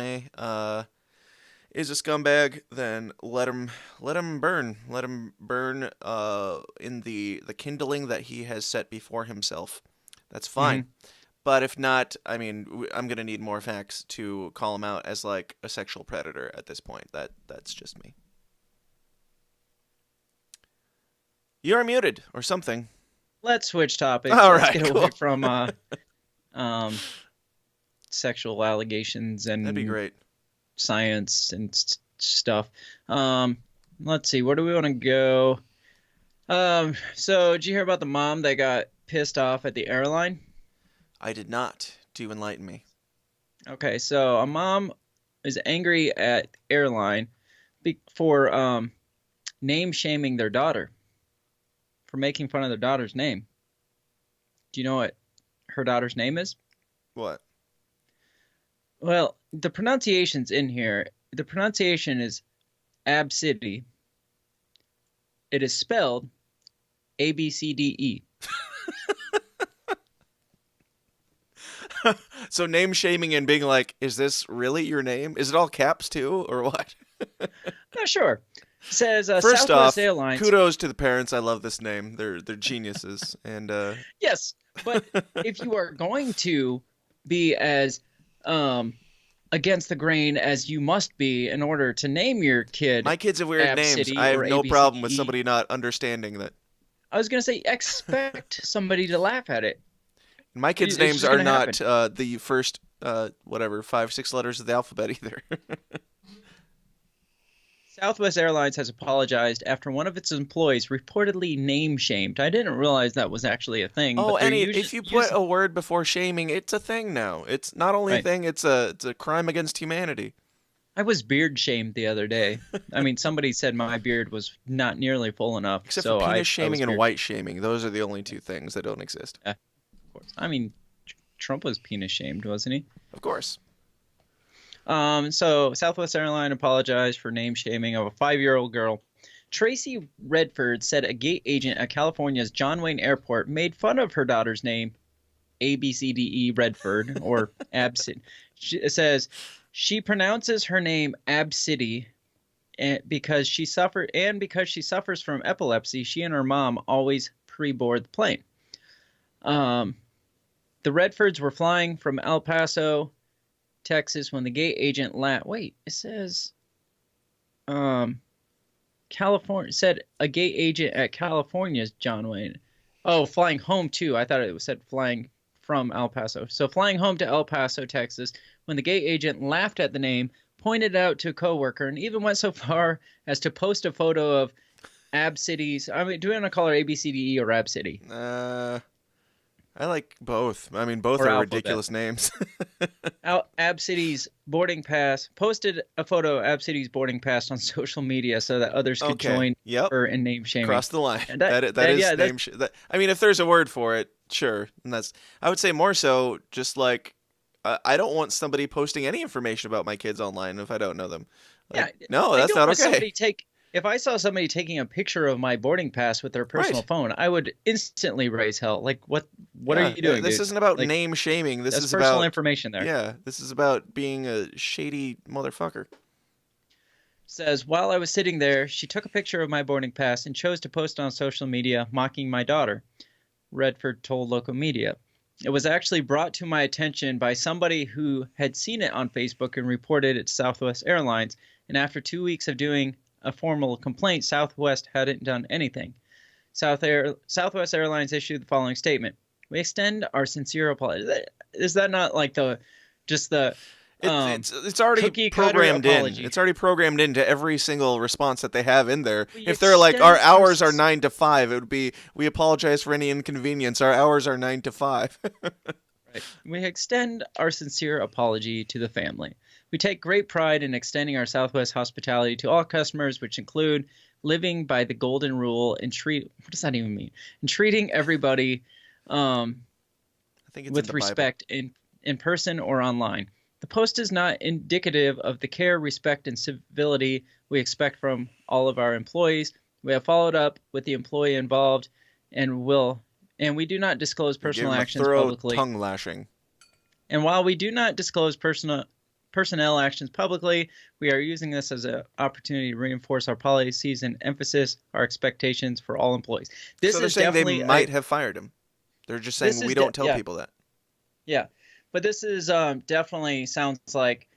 is a scumbag, then let him burn. Let him burn in the kindling that he has set before himself. That's fine. Mm-hmm. But if not, I'm going to need more facts to call him out as like a sexual predator at this point. That's just me. You're muted or something. Let's switch topics. All Let's right, get cool. away from sexual allegations and that'd be great. Science and stuff. Let's see. Where do we want to go? So did you hear about the mom that got pissed off at the airline? I did not. Do enlighten me. Okay, so a mom is angry at airline for name shaming their daughter, for making fun of their daughter's name. Do you know what her daughter's name is? What? Well, the pronunciation's in here. The pronunciation is ABCDE. It is spelled ABCDE. So name shaming and being like, is this really your name? Is it all caps too, or what? Not sure. It says First Southwest off, Airlines. kudos to the parents. I love this name. They're geniuses. And Yes, but if you are going to be as against the grain as you must be in order to name your kid, my kids have weird names. I have no problem with somebody not understanding that. I was going to say, expect somebody to laugh at it. My kids' names are not the first, 5-6 letters of the alphabet either. Southwest Airlines has apologized after one of its employees reportedly name-shamed. I didn't realize that was actually a thing. Oh, and if you put a word before shaming, it's a thing now. It's not only a thing, it's a crime against humanity. I was beard-shamed the other day. I mean, somebody said my beard was not nearly full enough. Except for penis shaming and white shaming. Those are the only two things that don't exist. Of course. I mean, Trump was penis-shamed, wasn't he? Of course. So Southwest Airlines apologized for name shaming of a 5-year-old girl. Tracy Redford said a gate agent at California's John Wayne Airport made fun of her daughter's name, ABCDE Redford, or ABCD. It says she pronounces her name ABCDE because she suffers from epilepsy. She and her mom always pre-board the plane. The Redfords were flying from El Paso, Texas, when the gate agent it says California, said a gate agent at California's John Wayne. Oh, flying home too. I thought it said flying from El Paso. So flying home to El Paso, Texas, when the gate agent laughed at the name, pointed it out to a coworker, and even went so far as to post a photo of ABCDE's. I mean, do we want to call her ABCDE or ABCD? I like both. I mean, both are ridiculous names. ABCDE's boarding pass, posted a photo of ABCDE's boarding pass on social media so that others could join her in name shaming. Cross the line. That is name shaming. I mean, if there's a word for it, sure. And I would say more so just like, I don't want somebody posting any information about my kids online if I don't know them. No, that's not okay. If I saw somebody taking a picture of my boarding pass with their personal phone, I would instantly raise hell. Like, what are you doing? This isn't about name shaming. This is personal information there. Yeah, this is about being a shady motherfucker. Says, while I was sitting there, she took a picture of my boarding pass and chose to post on social media, mocking my daughter, Redford told local media. It was actually brought to my attention by somebody who had seen it on Facebook and reported it to Southwest Airlines. And after 2 weeks of doing a formal complaint, Southwest hadn't done anything. Southwest Airlines issued the following statement: "We extend our sincere apology." Is that not like it's already programmed in. It's already programmed into every single response that they have in there. If they're like, our hours are 9 to 5, it would be, we apologize for any inconvenience. Our hours are 9 to 5. Right. We extend our sincere apology to the family. We take great pride in extending our Southwest hospitality to all customers, which include living by the golden rule and what does that even mean? And treating everybody I think it's with respect in person or online. The post is not indicative of the care, respect, and civility we expect from all of our employees. We have followed up with the employee involved and we do not disclose personal actions publicly. Tongue lashing. And while we do not disclose personnel actions publicly, we are using this as an opportunity to reinforce our policies and emphasis our expectations for all employees. So they're saying they might have fired him. They're just saying we don't tell people that. Yeah, but this is definitely sounds like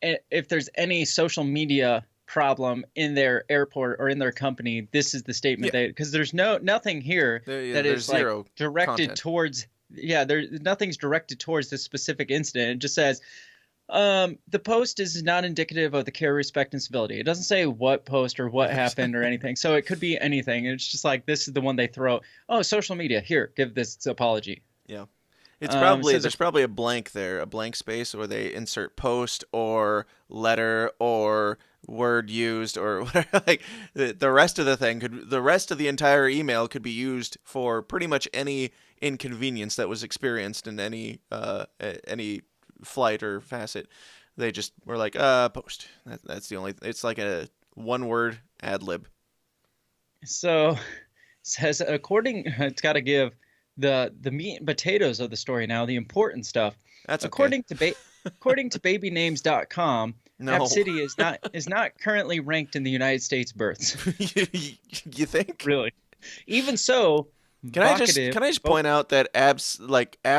if there's any social media problem in their airport or in their company, this is the statement because there's nothing here that is like directed content towards. Yeah, nothing's directed towards this specific incident. It just says the post is not indicative of the care, respect, and civility. It doesn't say what post or what happened or anything. So it could be anything. It's just like this is the one they throw. Oh, social media. Here, give this apology. Yeah. It's probably there's probably a blank there, a blank space where they insert post or letter or word used or whatever. Like the rest of the rest of the entire email could be used for pretty much any inconvenience that was experienced in any flight or facet. They just were like, post. That's the only. It's like a one-word ad lib. So it says it's got to give the meat and potatoes of the story now, the important stuff. That's okay. According to babynames.com, App City is not currently ranked in the United States births. You think? Really? Even so, can I just point out that App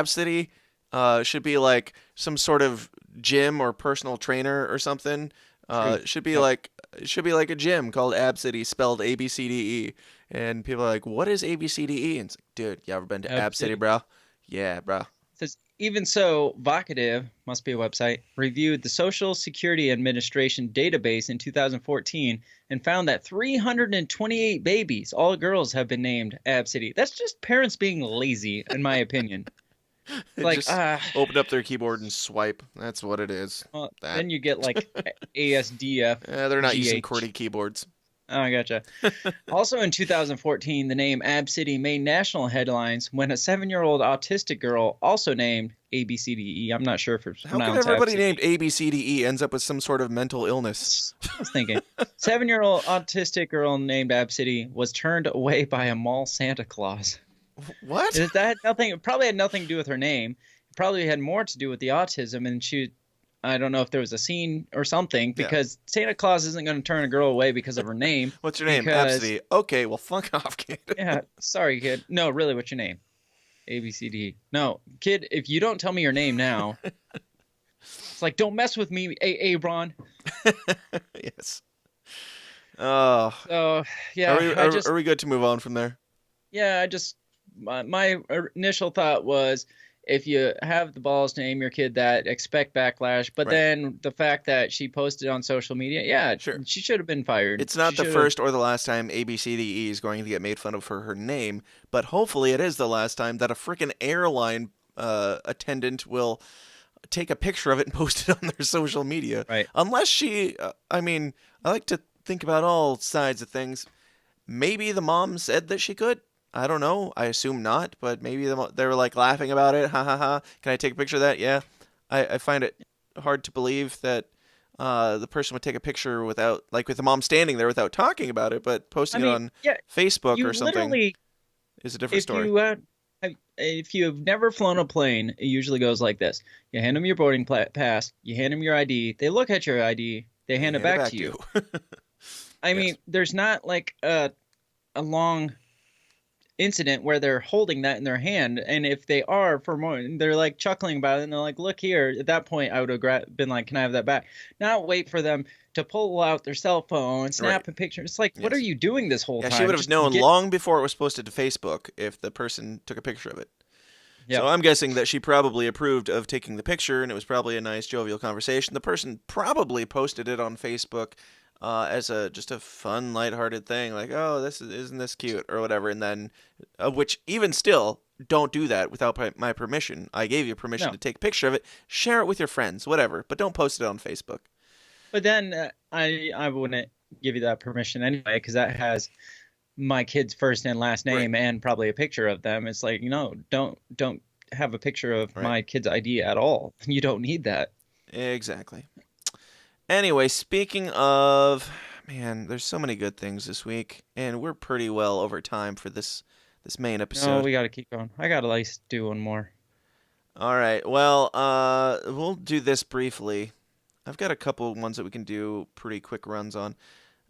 City should be like some sort of gym or personal trainer or something. It should be like a gym called App City, spelled ABCDE. And people are like, what is ABCDE? And it's like, dude, you ever been to App City, bro? Yeah, bro. It says, even so, Vocative, must be a website, reviewed the Social Security Administration database in 2014 and found that 328 babies, all girls, have been named App City. That's just parents being lazy, in my opinion. Like, just open up their keyboard and swipe. That's what it is. Well, then you get like ASDF. They're not using QWERTY keyboards. Oh, I gotcha. Also in 2014, the name Ab City made national headlines when a 7-year-old autistic girl, also named ABCDE, I'm not sure if it's pronounced. How can everybody named ABCDE ends up with some sort of mental illness? I was thinking. 7-year-old autistic girl named Ab City was turned away by a mall Santa Claus. What? That probably had nothing to do with her name. It probably had more to do with the autism, and I don't know if there was a scene or something, because Santa Claus isn't going to turn a girl away because of her name. What's your name? Absidy. Okay, well, fuck off, kid. Yeah, sorry, kid. No, really, what's your name? ABCD. No, kid, if you don't tell me your name now, it's like, don't mess with me, Abron. Yes. Oh. So, yeah. Are we good to move on from there? Yeah, my initial thought was, if you have the balls to name your kid that, expect backlash. But then the fact that she posted on social media, sure, she should have been fired. It's not the first or the last time ABCDE is going to get made fun of for her name, but hopefully it is the last time that a freaking airline attendant will take a picture of it and post it on their social media. Right. Unless she, I like to think about all sides of things. Maybe the mom said that she could. I don't know. I assume not, but maybe they were like laughing about it. Ha ha ha. Can I take a picture of that? Yeah. I find it hard to believe that the person would take a picture without, like, with the mom standing there without talking about it, but posting it on Facebook or something is a different story. If you've never flown a plane, it usually goes like this. You hand them your boarding pass, you hand them your ID, they look at your ID, they hand it back to you. I mean, there's not like a long incident where they're holding that in their hand, and if they are for more, they're like chuckling about it, and they're like, look here. At that point, I would have been like, can I have that back? Not wait for them to pull out their cell phone and snap a picture. It's like, what are you doing this whole time? She would have known long before it was posted to Facebook if the person took a picture of it. So I'm guessing that she probably approved of taking the picture, and it was probably a nice, jovial conversation. The person probably posted it on Facebook as just a fun, lighthearted thing, like, oh, isn't this cute, or whatever, and then, which even still, don't do that without my permission. I gave you permission to take a picture of it, share it with your friends, whatever, but don't post it on Facebook. But then I wouldn't give you that permission anyway, because that has my kid's first and last name and probably a picture of them. It's like, don't have a picture of my kid's ID at all. You don't need that. Exactly. Anyway, speaking of, man, there's so many good things this week, and we're pretty well over time for this main episode. No, we got to keep going. I got to at least do one more. All right. Well, we'll do this briefly. I've got a couple ones that we can do pretty quick runs on.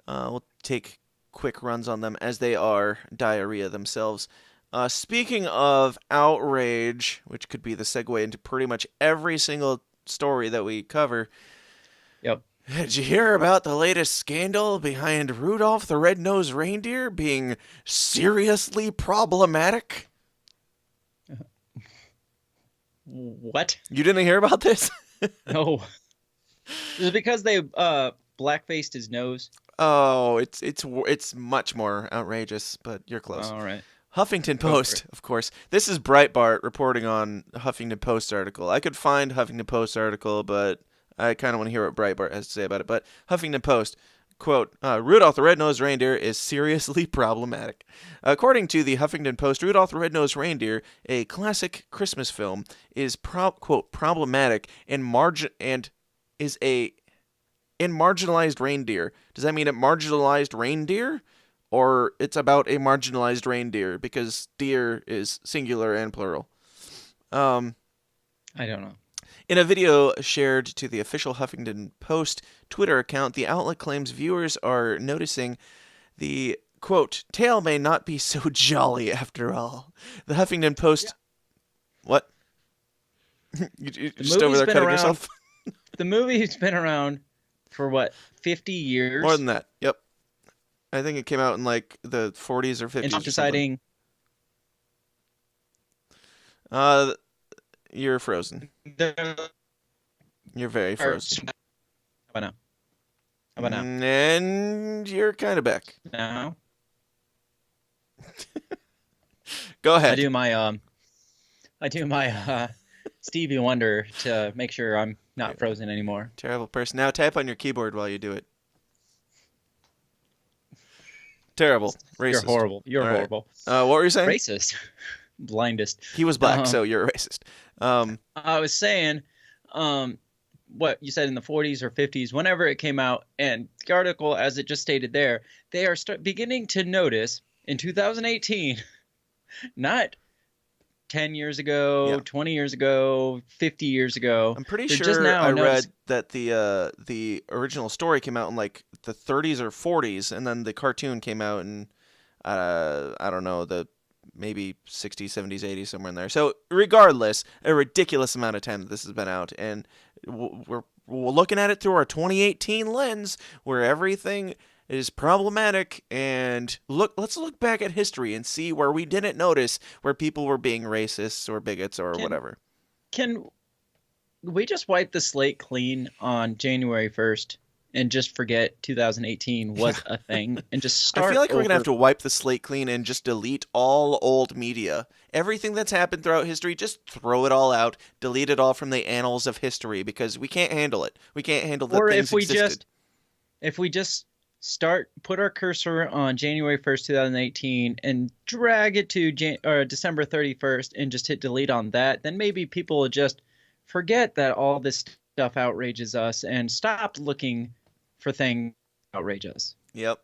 We'll take quick runs on them as they are diarrhea themselves. Speaking of outrage, which could be the segue into pretty much every single story that we cover. Yep. Did you hear about the latest scandal behind Rudolph the Red-Nosed Reindeer being seriously problematic? What? You didn't hear about this? No. Is it because they blackfaced his nose? Oh, it's much more outrageous, but you're close. All right. Huffington Post, of course. This is Breitbart reporting on a Huffington Post article. I could find a Huffington Post article, but I kind of want to hear what Breitbart has to say about it. But Huffington Post, quote, Rudolph the Red-Nosed Reindeer is seriously problematic. According to the Huffington Post, Rudolph the Red-Nosed Reindeer, a classic Christmas film, is, quote, problematic and marginalized reindeer. Does that mean it marginalized reindeer? Or it's about a marginalized reindeer, because deer is singular and plural. I don't know. In a video shared to the official Huffington Post Twitter account, the outlet claims viewers are noticing the, quote, tale may not be so jolly after all. The Huffington Post... Yeah. What? you just over there cutting yourself? The movie's been around for, what, 50 years? More than that, yep. I think it came out in like the 40s or 50s. And deciding. You're frozen. You're very frozen. How about now? And you're kind of back. Now. Go ahead. I do my Stevie Wonder to make sure I'm not frozen anymore. Terrible person. Now type on your keyboard while you do it. Terrible. Racist. You're horrible. You're horrible. What were you saying? Racist. Blindest. He was black, so you're a racist. I was saying, what you said in the 40s or 50s, whenever it came out, and the article, as it just stated there, they are beginning to notice in 2018, not 10 years ago, 20 years ago, 50 years ago. I'm pretty sure I read that the original story came out in like the 30s or 40s, and then the cartoon came out in, I don't know, the maybe 60s, 70s, 80s, somewhere in there. So regardless, a ridiculous amount of time that this has been out, and we're looking at it through our 2018 lens, where everything is problematic, and let's look back at history and see where we didn't notice where people were being racists or bigots or whatever. Can we just wipe the slate clean on January 1st and just forget 2018 was a thing and just start I feel like we're going to have to wipe the slate clean and just delete all old media. Everything that's happened throughout history, just throw it all out, delete it all from the annals of history, because we can't handle it. We can't handle that things existed. If we just put our cursor on January 1st, 2018 and drag it to December 31st and just hit delete on that, then maybe people will just forget that all this stuff outrages us and stop looking for things that outrage us. Yep.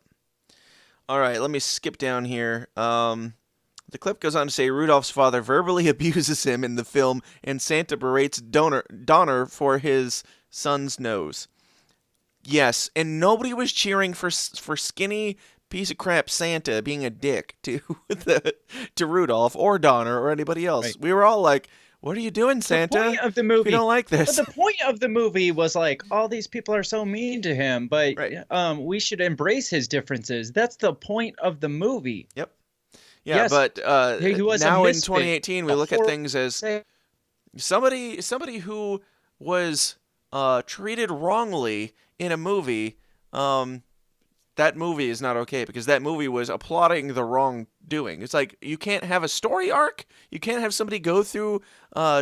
All right, let me skip down here. The clip goes on to say Rudolph's father verbally abuses him in the film, and Santa berates Donner for his son's nose. Yes, and nobody was cheering for skinny piece of crap Santa being a dick to Rudolph or Donner or anybody else. Right. We were all like, "What are you doing, Santa? The point of the movie, we don't like this." But the point of the movie was like, all these people are so mean to him, but we should embrace his differences. That's the point of the movie. Yep. Yeah, yes, but now in 2018, we look at things as somebody who was treated wrongly in a movie. That movie is not okay, because that movie was applauding the wrongdoing. It's like, you can't have a story arc. You can't have somebody go through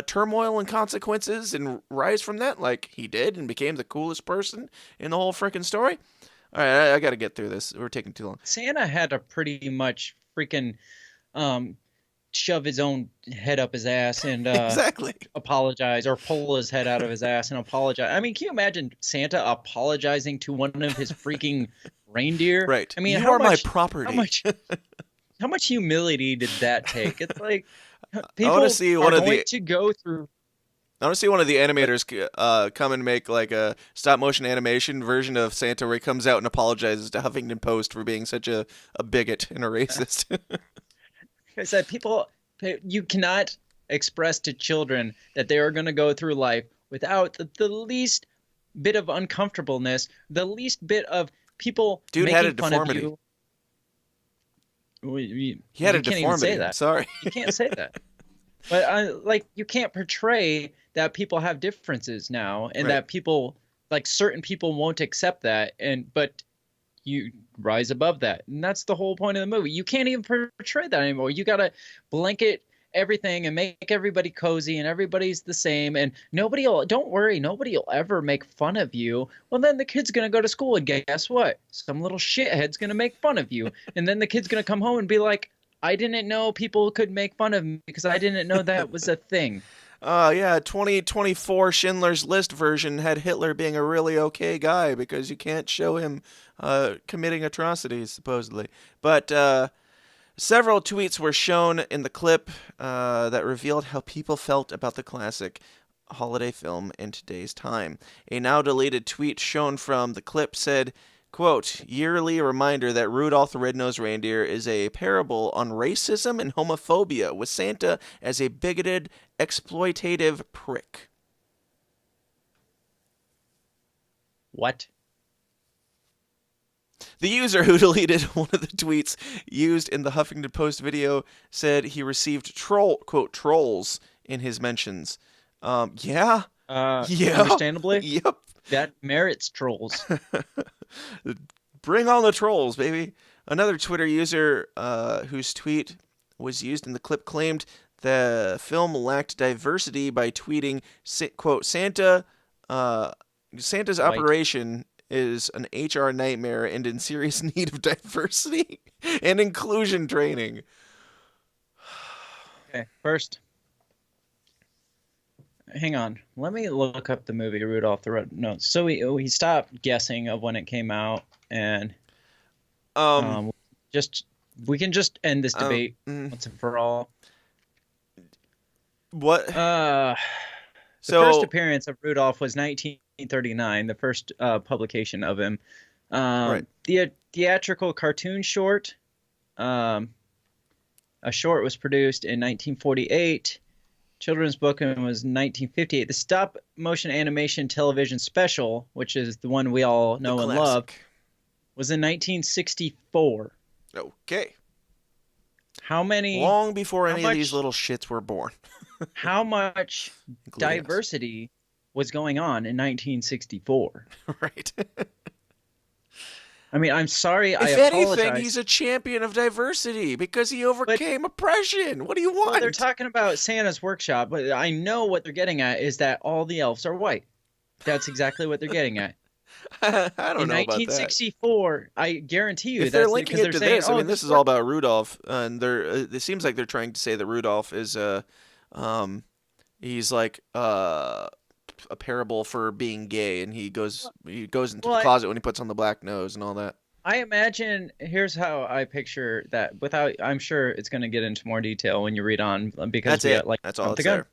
turmoil and consequences and rise from that like he did and became the coolest person in the whole freaking story. All right, I got to get through this. We're taking too long. Santa had to pretty much freaking shove his own head up his ass and exactly apologize, or pull his head out of his ass and apologize. I mean, can you imagine Santa apologizing to one of his freaking reindeer? Right. I mean, you are my property. How much humility did that take? It's like people I want to see one of the to go through. I want to see one of the animators come and make like a stop motion animation version of Santa where he comes out and apologizes to Huffington Post for being such a bigot and a racist. I said, you cannot express to children that they are going to go through life without the least bit of uncomfortableness, the least bit of people making had a fun deformity. of you. He had a deformity. Even say that. Sorry. You can't say that. But you can't portray that people have differences now, and that people, like certain people, won't accept that. But you rise above that. And that's the whole point of the movie. You can't even portray that anymore. You got to blanket everything and make everybody cozy and everybody's the same. And don't worry, nobody will ever make fun of you. Well, then the kid's going to go to school and guess what? Some little shithead's going to make fun of you. And then the kid's going to come home and be like, I didn't know people could make fun of me because I didn't know that was a thing. Yeah, 2024 Schindler's List version had Hitler being a really okay guy because you can't show him committing atrocities, supposedly. But several tweets were shown in the clip that revealed how people felt about the classic holiday film in today's time. A now-deleted tweet shown from the clip said, quote, yearly reminder that Rudolph the Red-Nosed Reindeer is a parable on racism and homophobia, with Santa as a bigoted, exploitative prick. What? The user who deleted one of the tweets used in the Huffington Post video said he received trolls in his mentions. Yeah. Understandably. Yep. That merits trolls. Bring on the trolls, baby. Another Twitter user whose tweet was used in the clip claimed the film lacked diversity by tweeting, quote, Santa's operation is an HR nightmare and in serious need of diversity and inclusion training. Okay, first, hang on. Let me look up the movie Rudolph the Red-Nosed. So we stopped guessing of when it came out, and we can just end this debate once and for all. What? The first appearance of Rudolph was 1939, the first publication of him. Right. The theatrical cartoon short, a short was produced in 1948. Children's book was 1958. The stop motion animation television special, which is the one we all know and love, was in 1964. Okay. Long before any of these little shits were born. How much diversity was going on in 1964? Right. I mean, I'm sorry. If anything, he's a champion of diversity because he overcame oppression. What do you want? Well, they're talking about Santa's workshop, but I know what they're getting at is that all the elves are white. That's exactly what they're getting at. I don't know about that. In 1964, I guarantee you if they're linking it to this, I mean, this is all about Rudolph, and it seems like they're trying to say that Rudolph is he's like a parable for being gay, and he goes into the closet when he puts on the black nose and all that. I imagine, here's how I picture that. I'm sure it's going to get into more detail when you read on, because that's all it's there.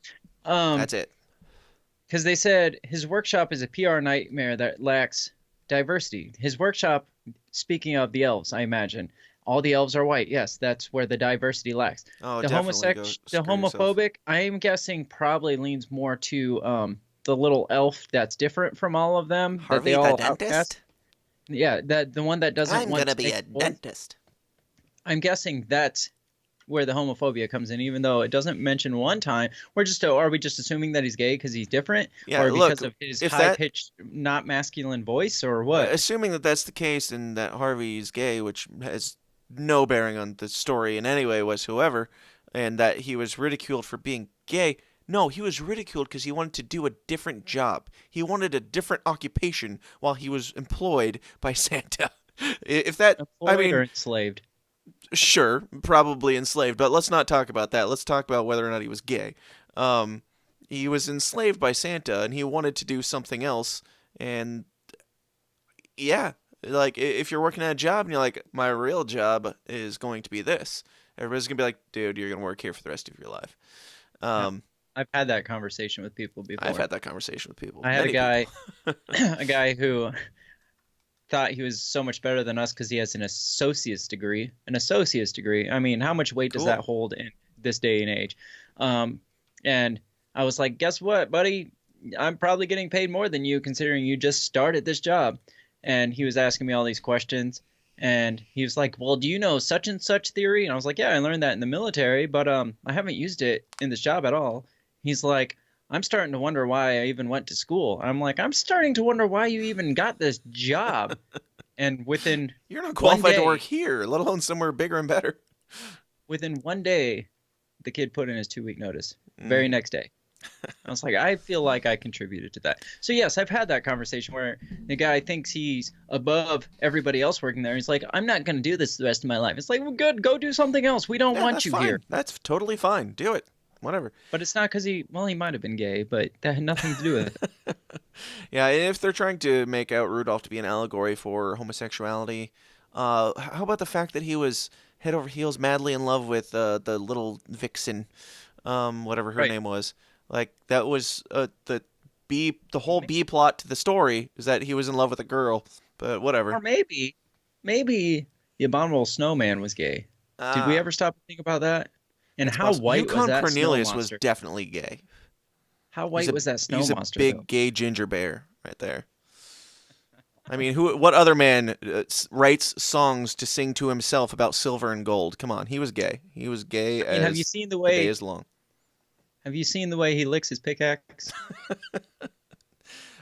That's it. Because they said his workshop is a PR nightmare that lacks diversity. His workshop, speaking of the elves, I imagine, all the elves are white. Yes, that's where the diversity lacks. Oh, the homophobic, I'm guessing, probably leans more to the little elf that's different from all of them. Harvey that they all the dentist? Yeah, the one that doesn't I'm want going to be a dentist. I'm guessing that's where the homophobia comes in, even though it doesn't mention one time. Are we just assuming that he's gay because he's different? Yeah, or because of his high-pitched, not masculine voice, or what? Assuming that that's the case and that Harvey's gay, which has no bearing on the story in any way whatsoever, and that he was ridiculed for being gay. No, he was ridiculed because he wanted to do a different job. He wanted a different occupation while he was employed by Santa. If that, or enslaved. Sure, probably enslaved, but let's not talk about that. Let's talk about whether or not he was gay. He was enslaved by Santa, and he wanted to do something else. And yeah, like if you're working at a job and you're like, my real job is going to be this, everybody's gonna be like, dude, you're gonna work here for the rest of your life. I've had that conversation with people before. I've had that conversation with people. I had a guy who thought he was so much better than us because he has an associate's degree. I mean, how much weight does that hold in this day and age? And I was like, guess what, buddy? I'm probably getting paid more than you, considering you just started this job. And he was asking me all these questions. And he was like, well, do you know such and such theory? And I was like, yeah, I learned that in the military, but I haven't used it in this job at all. He's like, I'm starting to wonder why I even went to school. I'm like, I'm starting to wonder why you even got this job. And within You're not qualified to day- work here, let alone somewhere bigger and better. within 1 day, the kid put in his 2-week notice. Very next day. I was like, I feel like I contributed to that. So yes, I've had that conversation where the guy thinks he's above everybody else working there. He's like, I'm not going to do this the rest of my life. It's like, well, good, go do something else. We don't want that's you fine. here. That's totally fine. Do it. Whatever. But it's not because he might have been gay, but that had nothing to do with it. Yeah, if they're trying to make out Rudolph to be an allegory for homosexuality, how about the fact that he was head over heels madly in love with the little vixen, whatever her name was. Like, that was the whole B plot to the story is that he was in love with a girl, but whatever. Or maybe the abominable snowman was gay. Did we ever stop and think about that? And how possible. white Yukon was that Cornelius snow was monster? definitely gay. How white was that snow He's a monster? big though? gay ginger bear right there. I mean, what other man writes songs to sing to himself about silver and gold? Come on, he was gay. He was gay as have you seen the the way? day is long. Have you seen the way he licks his pickaxe?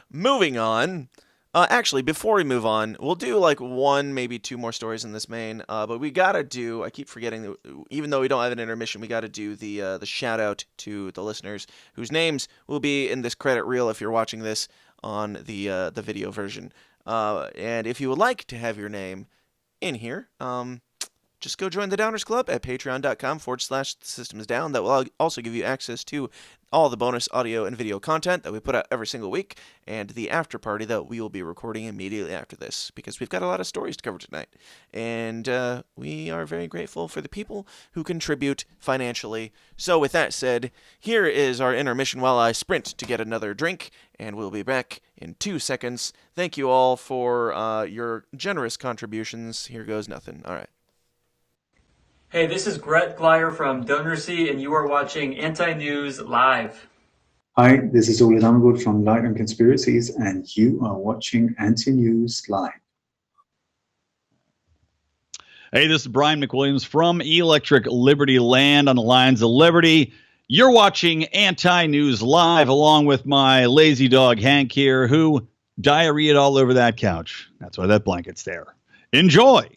Moving on. Actually, before we move on, we'll do like one, maybe two more stories in this main. But we gotta do. I keep forgetting. Even though we don't have an intermission, we gotta do the shout out to the listeners whose names will be in this credit reel if you're watching this on the video version. And if you would like to have your name in here, just go join the Downers Club at patreon.com/thesystemsdown. That will also give you access to all the bonus audio and video content that we put out every single week, and the after party that we will be recording immediately after this, because we've got a lot of stories to cover tonight. And we are very grateful for the people who contribute financially. So with that said, here is our intermission while I sprint to get another drink, and we'll be back in 2 seconds. Thank you all for your generous contributions. Here goes nothing. All right. Hey, this is Brett Glyer from Donor-C, and you are watching AntiNews Live. Hi, this is Ole Dammerwood from Light on Conspiracies, and you are watching AntiNews Live. Hey, this is Brian McWilliams from Electric Liberty Land on the Lines of Liberty. You're watching Anti-News Live along with my lazy dog Hank here, who diarrheaed all over that couch. That's why that blanket's there. Enjoy!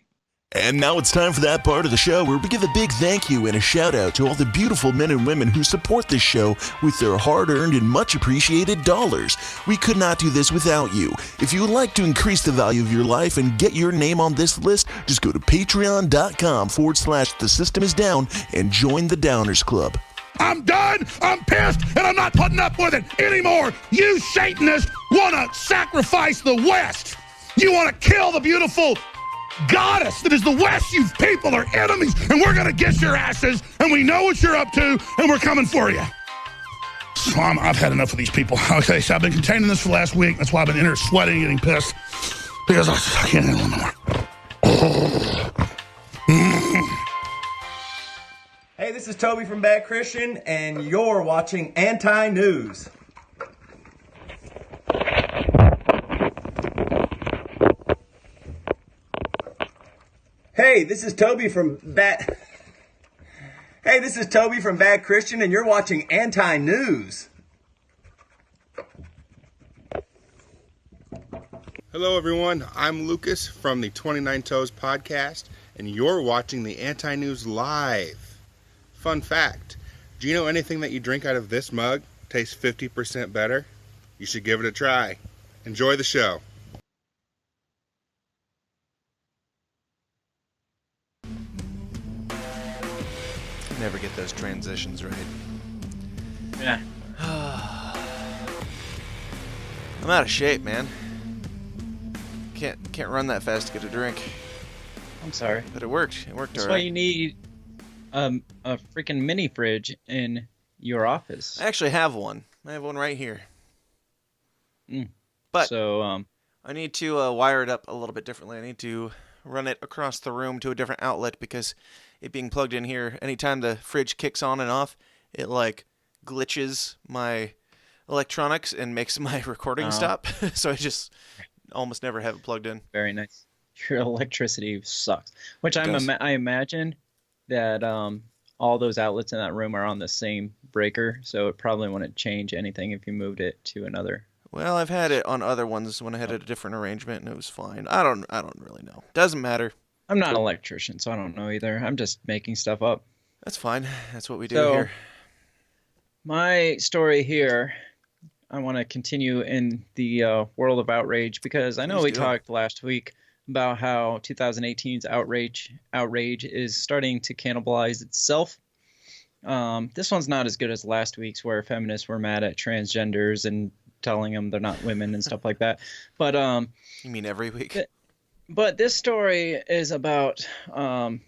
And now it's time for that part of the show where we give a big thank you and a shout out to all the beautiful men and women who support this show with their hard-earned and much appreciated dollars. We could not do this without you. If you would like to increase the value of your life and get your name on this list, just go to patreon.com/thesystemisdown and join the Downers Club. I'm done, I'm pissed, and I'm not putting up with it anymore. You Satanists want to sacrifice the West. You want to kill the beautiful goddess that is the West. You people are enemies, and we're going to get your asses, and we know what you're up to, and we're coming for you. So I've had enough of these people. Okay, so I've been containing this for the last week. That's why I've been in here sweating, getting pissed, because I can't handle it anymore. Hey, this is Toby from Bad Christian, and you're watching Anti-News. Hey, this is Toby from Bad Christian, and you're watching Anti-News. Hello, everyone. I'm Lucas from the 29 Toes podcast, and you're watching the Anti-News Live. Fun fact, do you know anything that you drink out of this mug tastes 50% better? You should give it a try. Enjoy the show. Never get those transitions right. Yeah. I'm out of shape, man. Can't run that fast to get a drink. I'm sorry. But it worked. It worked That's all why right. you need a freaking mini fridge in your office. I actually have one. I have one right here. But so I need to wire it up a little bit differently. I need to run it across the room to a different outlet, because it being plugged in here, anytime the fridge kicks on and off, it like glitches my electronics and makes my recording stop. So I just almost never have it plugged in. Very nice. Your electricity sucks. Which I imagine that all those outlets in that room are on the same breaker, so it probably wouldn't change anything if you moved it to another. Well, I've had it on other ones when I had a different arrangement, and it was fine. I don't really know. Doesn't matter. I'm not an electrician, so I don't know either. I'm just making stuff up. That's fine. That's what we do So, here. My story here, I want to continue in the world of outrage, because I know we talked last week about how 2018's outrage is starting to cannibalize itself. This one's not as good as last week's, where feminists were mad at transgenders and telling them they're not women and stuff like that. But you mean every week? But this story is about the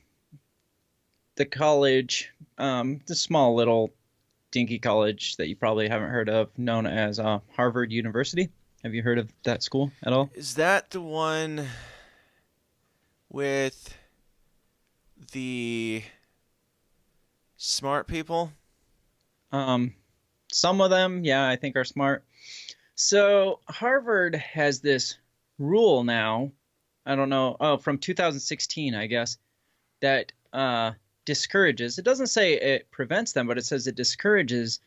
college, the small little dinky college that you probably haven't heard of, known as Harvard University. Have you heard of that school at all? Is that the one with the smart people? Some of them, yeah, I think are smart. So Harvard has this rule now, I don't know, from 2016, I guess, that discourages, it doesn't say it prevents them, but it says it discourages,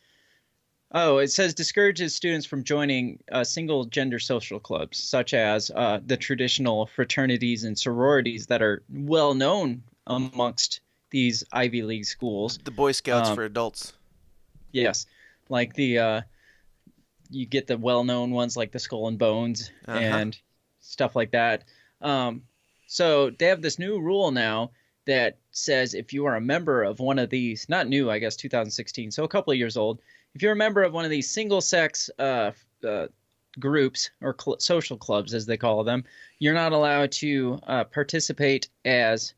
discourages students from joining single gender social clubs, such as the traditional fraternities and sororities that are well known amongst these Ivy League schools. The Boy Scouts for adults. Yes. Like you get the well-known ones like the Skull and Bones and stuff like that. So they have this new rule now that says if you are a member of one of these, not new, I guess 2016, so a couple of years old, if you're a member of one of these single-sex groups or social clubs, as they call them, you're not allowed to participate as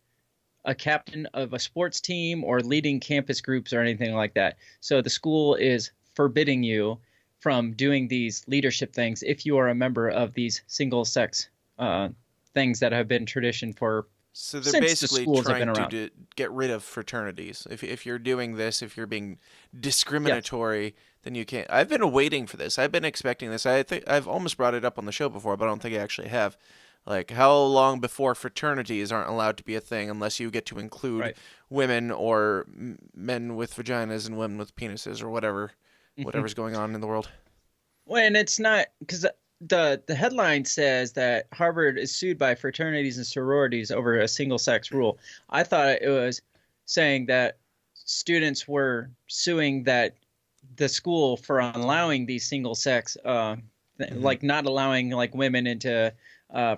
a captain of a sports team or leading campus groups or anything like that. So the school is forbidding you from doing these leadership things if you are a member of these single-sex things that have been tradition for so they're since basically the schools trying have been around. to get rid of fraternities. If you're doing this, if you're being discriminatory, then you can't. I've been waiting for this. I've been expecting this. I think I've almost brought it up on the show before, but I don't think I actually have. Like, how long before fraternities aren't allowed to be a thing unless you get to include women or men with vaginas and women with penises or whatever's going on in the world? Well, and it's not, because the headline says that Harvard is sued by fraternities and sororities over a single-sex rule. I thought it was saying that students were suing that the school for allowing these single-sex, like not allowing like women into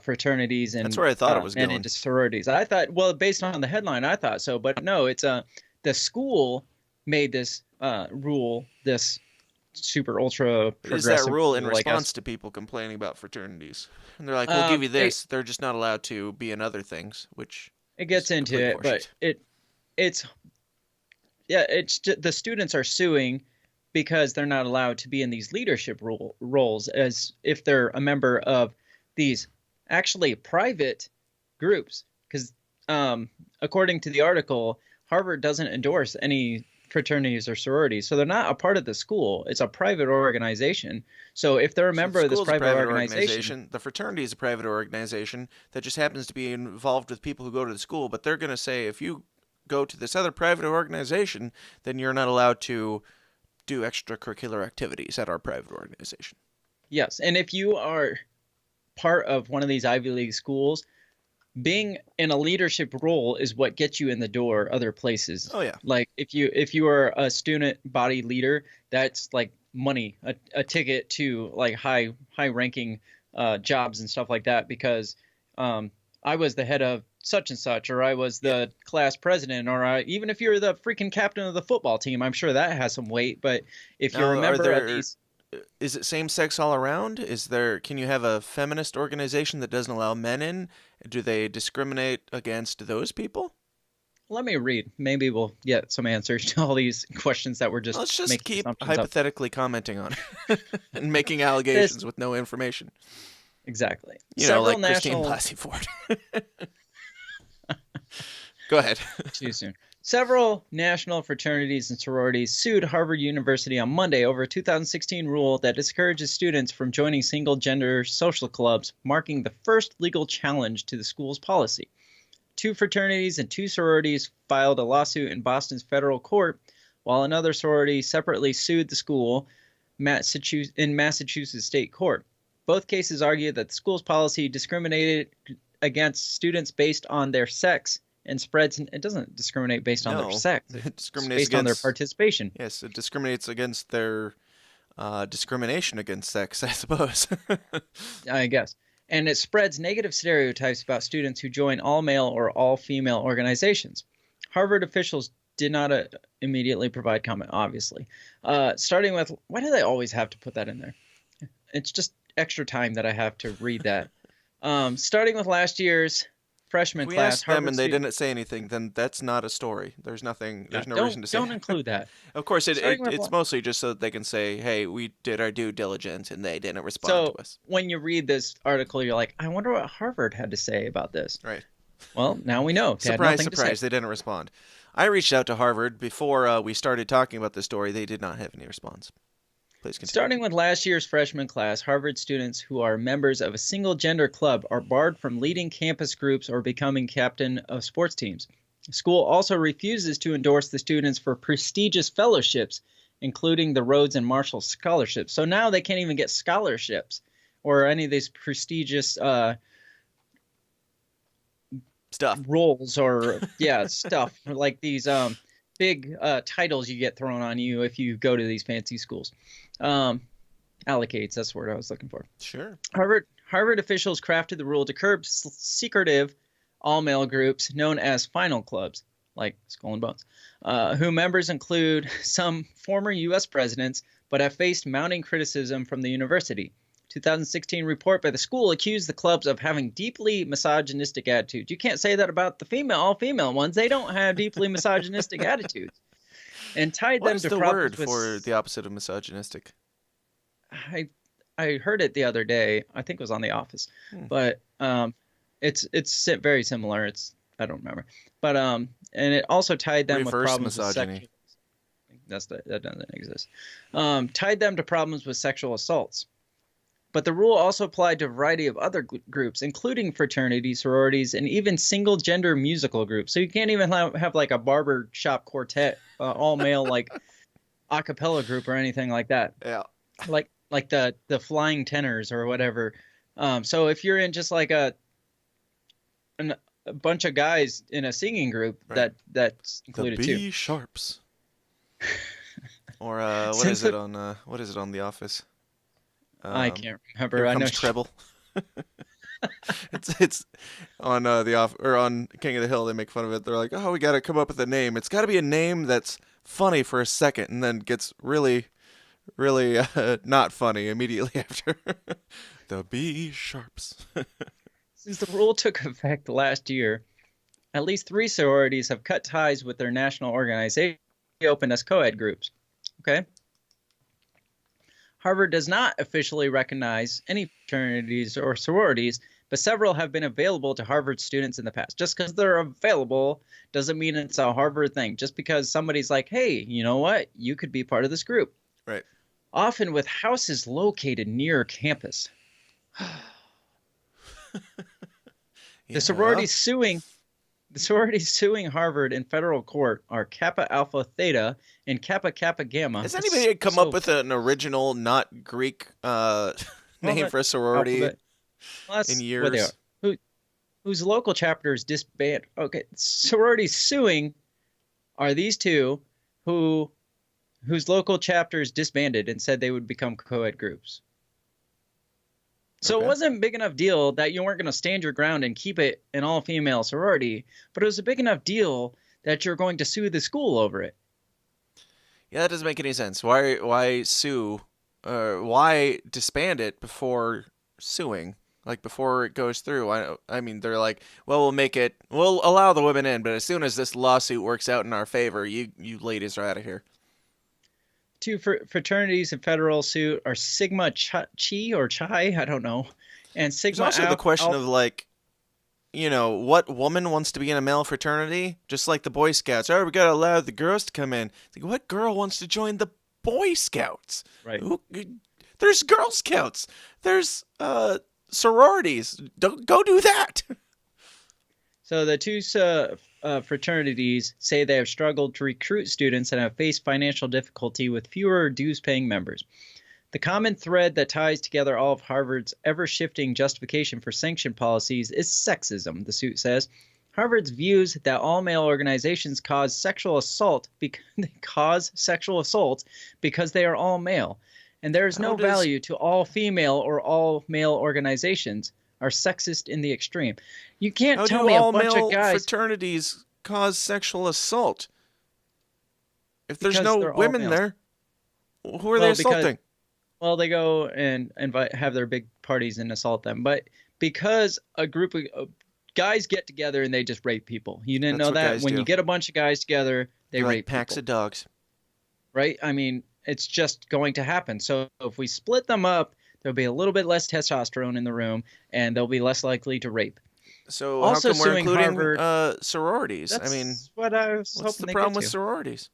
fraternities, and that's where I thought it was men going. into sororities. I thought, well, based on the headline, I thought so, but no, it's the school made this rule, this super ultra progressive. Is that rule in rule, response to people complaining about fraternities? And they're like, we'll give you this. They're just not allowed to be in other things, which it gets into it, but it's the students are suing because they're not allowed to be in these leadership roles as if they're a member of these actually private groups. Because according to the article, Harvard doesn't endorse any fraternities or sororities, so they're not a part of the school. It's a private organization. So if they're a member of this private organization, the fraternity is a private organization that just happens to be involved with people who go to the school, but they're going to say if you go to this other private organization, then you're not allowed to do extracurricular activities at our private organization. Yes, and if you are part of one of these Ivy League schools, being in a leadership role is what gets you in the door other places. Oh yeah. Like if you are a student body leader, that's like money, a ticket to like high ranking jobs and stuff like that, because I was the head of such and such, or I was the class president, or even if you're the freaking captain of the football team, I'm sure that has some weight. But if you're a member of these, is it same sex all around? Can you have a feminist organization that doesn't allow men in? Do they discriminate against those people? Let me read. Maybe we'll get some answers to all these questions that we're just Let's just keep up. hypothetically commenting on it and making allegations with no information. Exactly. Like Christine Blasey Ford. Go ahead. Too soon. Several national fraternities and sororities sued Harvard University on Monday over a 2016 rule that discourages students from joining single-gender social clubs, marking the first legal challenge to the school's policy. 2 fraternities and 2 sororities filed a lawsuit in Boston's federal court, while another sorority separately sued the school. Massachusetts State Court. Both cases argue that the school's policy discriminated against students based on their sex and spreads. It doesn't discriminate based on their sex. It discriminates based on their participation. Yes, it discriminates against their discrimination against sex, I suppose. I guess. And it spreads negative stereotypes about students who join all-male or all-female organizations. Harvard officials did not immediately provide comment, obviously. Starting with, why do they always have to put that in there? It's just extra time that I have to read that. Starting with last year's freshman If we class. asked them and they didn't say anything, then that's not a story. There's nothing. There's no reason to say. Don't include that. Of course, it's with mostly just so that they can say, "Hey, we did our due diligence and they didn't respond to us." When you read this article, you're like, I wonder what Harvard had to say about this. Right. Well, now we know. They had Surprise, nothing to surprise! say. They didn't respond. I reached out to Harvard before we started talking about this story. They did not have any response. Please continue. Starting with last year's freshman class, Harvard students who are members of a single-gender club are barred from leading campus groups or becoming captain of sports teams. The school also refuses to endorse the students for prestigious fellowships, including the Rhodes and Marshall scholarships. So now they can't even get scholarships or any of these prestigious stuff roles or stuff like these big titles you get thrown on you if you go to these fancy schools. Allocates, that's the word I was looking for. Sure. Harvard officials crafted the rule to curb secretive all-male groups known as final clubs, like Skull and Bones, who members include some former U.S. presidents but have faced mounting criticism from the university. 2016 report by the school accused the clubs of having deeply misogynistic attitudes. You can't say that about the all-female ones. They don't have deeply misogynistic attitudes. And tied them to What's problems the word for the opposite of misogynistic? I heard it the other day. I think it was on The Office, but it's very similar. I don't remember, but and it also tied them with problems misogyny. with that doesn't exist. Tied them to problems with sexual assaults. But the rule also applied to a variety of other groups, including fraternities, sororities, and even single-gender musical groups. So you can't even have like a barber shop quartet, all-male like a cappella group or anything like that. Yeah. Like the Flying Tenors or whatever. So if you're in just like a bunch of guys in a singing group, right, that's included too. The B Sharps. Or what is it on The Office? I can't remember. Here I know Comes Treble. it's on on King of the Hill. They make fun of it. They're like, "Oh, we got to come up with a name. It's got to be a name that's funny for a second, and then gets really, really not funny immediately after." The B Sharps. Since the rule took effect last year, at least 3 sororities have cut ties with their national organization, open as co-ed groups. Okay. Harvard does not officially recognize any fraternities or sororities, but several have been available to Harvard students in the past. Just because they're available doesn't mean it's a Harvard thing. Just because somebody's like, hey, you know what? You could be part of this group. Right. Often with houses located near campus. The sororities suing Harvard in federal court are Kappa Alpha Theta and Kappa Kappa Gamma. Has anybody come up with an original, not Greek name for a sorority in years? They are. Whose local chapters disband? Okay, sororities suing are these two whose local chapters disbanded and said they would become co-ed groups. So It wasn't a big enough deal that you weren't going to stand your ground and keep it an all-female sorority, but it was a big enough deal that you're going to sue the school over it. Yeah, that doesn't make any sense. Why sue? Why disband it before suing? Like before it goes through? I mean, they're like, well, we'll allow the women in, but as soon as this lawsuit works out in our favor, you ladies are out of here. 2 fraternities in federal suit are Sigma Chi or Chi, I don't know, and Sigma. There's also the question of like, what woman wants to be in a male fraternity? Just like the Boy Scouts. Oh, we gotta allow the girls to come in. It's like, what girl wants to join the Boy Scouts? Right. There's Girl Scouts. There's sororities. Go do that. So the 2 fraternities say they have struggled to recruit students and have faced financial difficulty with fewer dues-paying members. The common thread that ties together all of Harvard's ever-shifting justification for sanction policies is sexism, the suit says. Harvard's views that all male organizations cause sexual assault because they are all male, and there is no value to all female or all male organizations, are sexist in the extreme. You can't tell me a bunch of guys. Fraternities cause sexual assault. If there's no women there, who are they assaulting? Well, they go and have their big parties and assault them, but because a group of guys get together and they just rape people. You didn't know that? When you get a bunch of guys together, they rape packs of dogs. Right? I mean, it's just going to happen. So if we split them up, there'll be a little bit less testosterone in the room, and they'll be less likely to rape. So also how come we're including Harvard, sororities? That's I mean, what I was what's hoping the problem with sororities?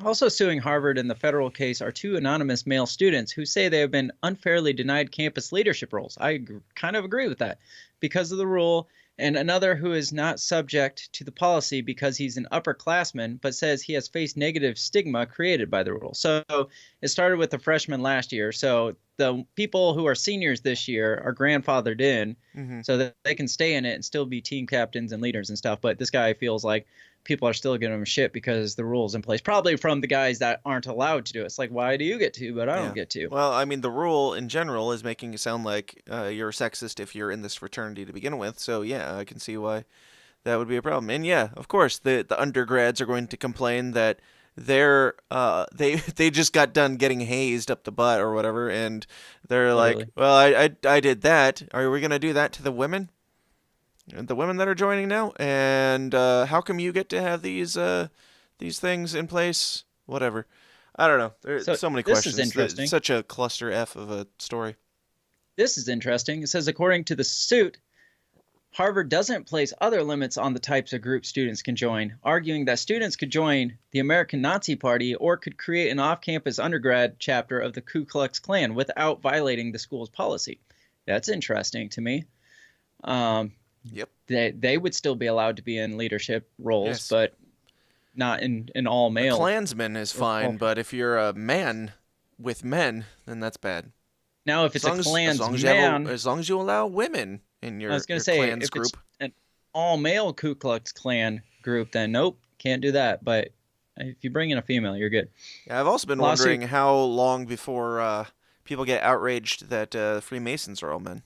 Also suing Harvard in the federal case are two anonymous male students who say they have been unfairly denied campus leadership roles. I kind of agree with that because of the rule, and another who is not subject to the policy because he's an upperclassman but says he has faced negative stigma created by the rule. So it started with the freshmen last year. So the people who are seniors this year are grandfathered in so that they can stay in it and still be team captains and leaders and stuff. But this guy feels like people are still giving him shit because the rule's in place, probably from the guys that aren't allowed to do it. It's like, why do you get to, but I don't get to? Well, I mean, the rule in general is making it sound like you're sexist if you're in this fraternity to begin with. So, yeah, I can see why that would be a problem. And, yeah, of course, the undergrads are going to complain that they just got done getting hazed up the butt or whatever, and they're like, well, I did that. Are we going to do that to the women? The women that are joining now, and how come you get to have these things in place? Whatever, I don't know. There's so many questions. This is interesting. It's such a cluster F of a story. This is interesting. It says, according to the suit, Harvard doesn't place other limits on the types of groups students can join, arguing that students could join the American Nazi Party or could create an off-campus undergrad chapter of the Ku Klux Klan without violating the school's policy. That's interesting to me. Yep. They would still be allowed to be in leadership roles, but not in all male. A Klansman is fine, but if you're a man with men, then that's bad. Now, if it's a Klansman, as long as you allow women in your, Klans group. It's an all-male Ku Klux Klan group, then nope, can't do that. But if you bring in a female, you're good. Yeah, I've also been wondering how long before people get outraged that Freemasons are all men.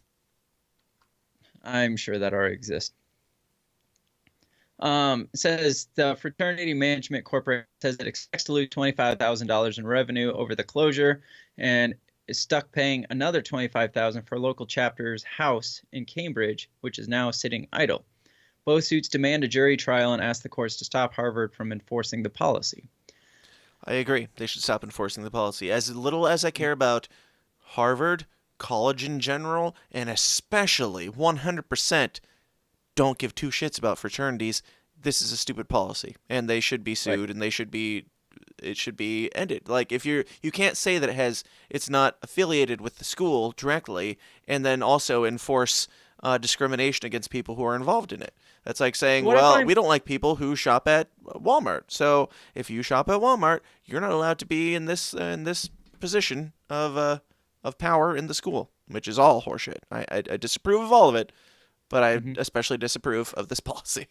I'm sure that already exists. It says the Fraternity Management Corporation says it expects to lose $25,000 in revenue over the closure and is stuck paying another $25,000 for local chapter's house in Cambridge, which is now sitting idle. Both suits demand a jury trial and ask the courts to stop Harvard from enforcing the policy. I agree. They should stop enforcing the policy. As little as I care about Harvard, college in general, and especially 100% don't give two shits about fraternities, this is a stupid policy, and they should be sued, and it should be ended. Like, if you can't say that it's not affiliated with the school directly, and then also enforce discrimination against people who are involved in it. That's like saying, we don't like people who shop at Walmart, so if you shop at Walmart, you're not allowed to be in this position of power in the school, which is all horseshit. I disapprove of all of it, but I especially disapprove of this policy.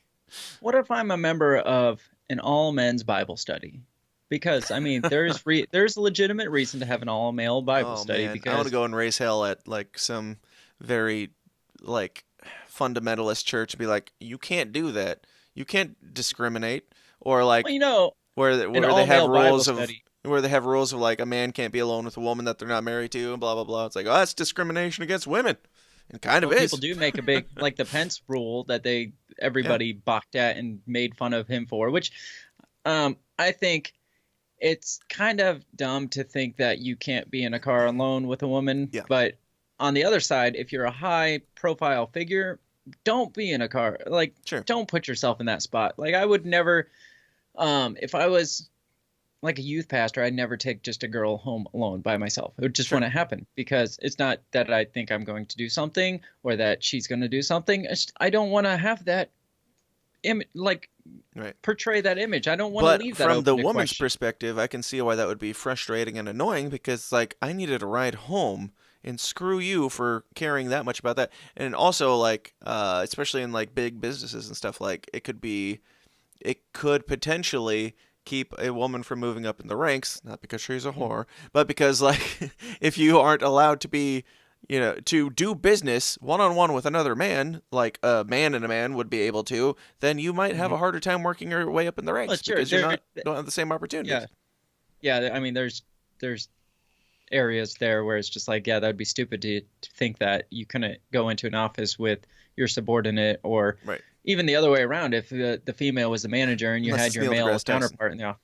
What if I'm a member of an all-men's Bible study? Because, I mean, there's a legitimate reason to have an all-male Bible study. Man. Because I want to go and raise hell at, like, some very, like, fundamentalist church and be like, you can't do that. You can't discriminate. Or, like, where they have rules of... Where they have rules of, like, a man can't be alone with a woman that they're not married to and blah, blah, blah. It's like, oh, that's discrimination against women. It kind of is. People do make a big, like the Pence rule that everybody balked at and made fun of him for, which I think it's kind of dumb to think that you can't be in a car alone with a woman. Yeah. But on the other side, if you're a high-profile figure, don't be in a car. Like, don't put yourself in that spot. Like, I would never, if I was... like a youth pastor, I'd never take just a girl home alone by myself. It would just want to happen because it's not that I think I'm going to do something or that she's going to do something. I don't want to have that portray that image. I don't want to leave that from open the to woman's question. perspective, I can see why that would be frustrating and annoying, because like I needed a ride home, and screw you for caring that much about that. And also like especially in like big businesses and stuff, like it could potentially keep a woman from moving up in the ranks, not because she's a whore, but because like if you aren't allowed to be, to do business one-on-one with another man, like a man and a man would be able to, then you might have a harder time working your way up in the ranks because you don't have the same opportunities. Yeah. I mean, there's areas there where it's just like, yeah, that would be stupid to think that you couldn't go into an office with your subordinate, or even the other way around. If the female was the manager and you had your male counterpart in the office.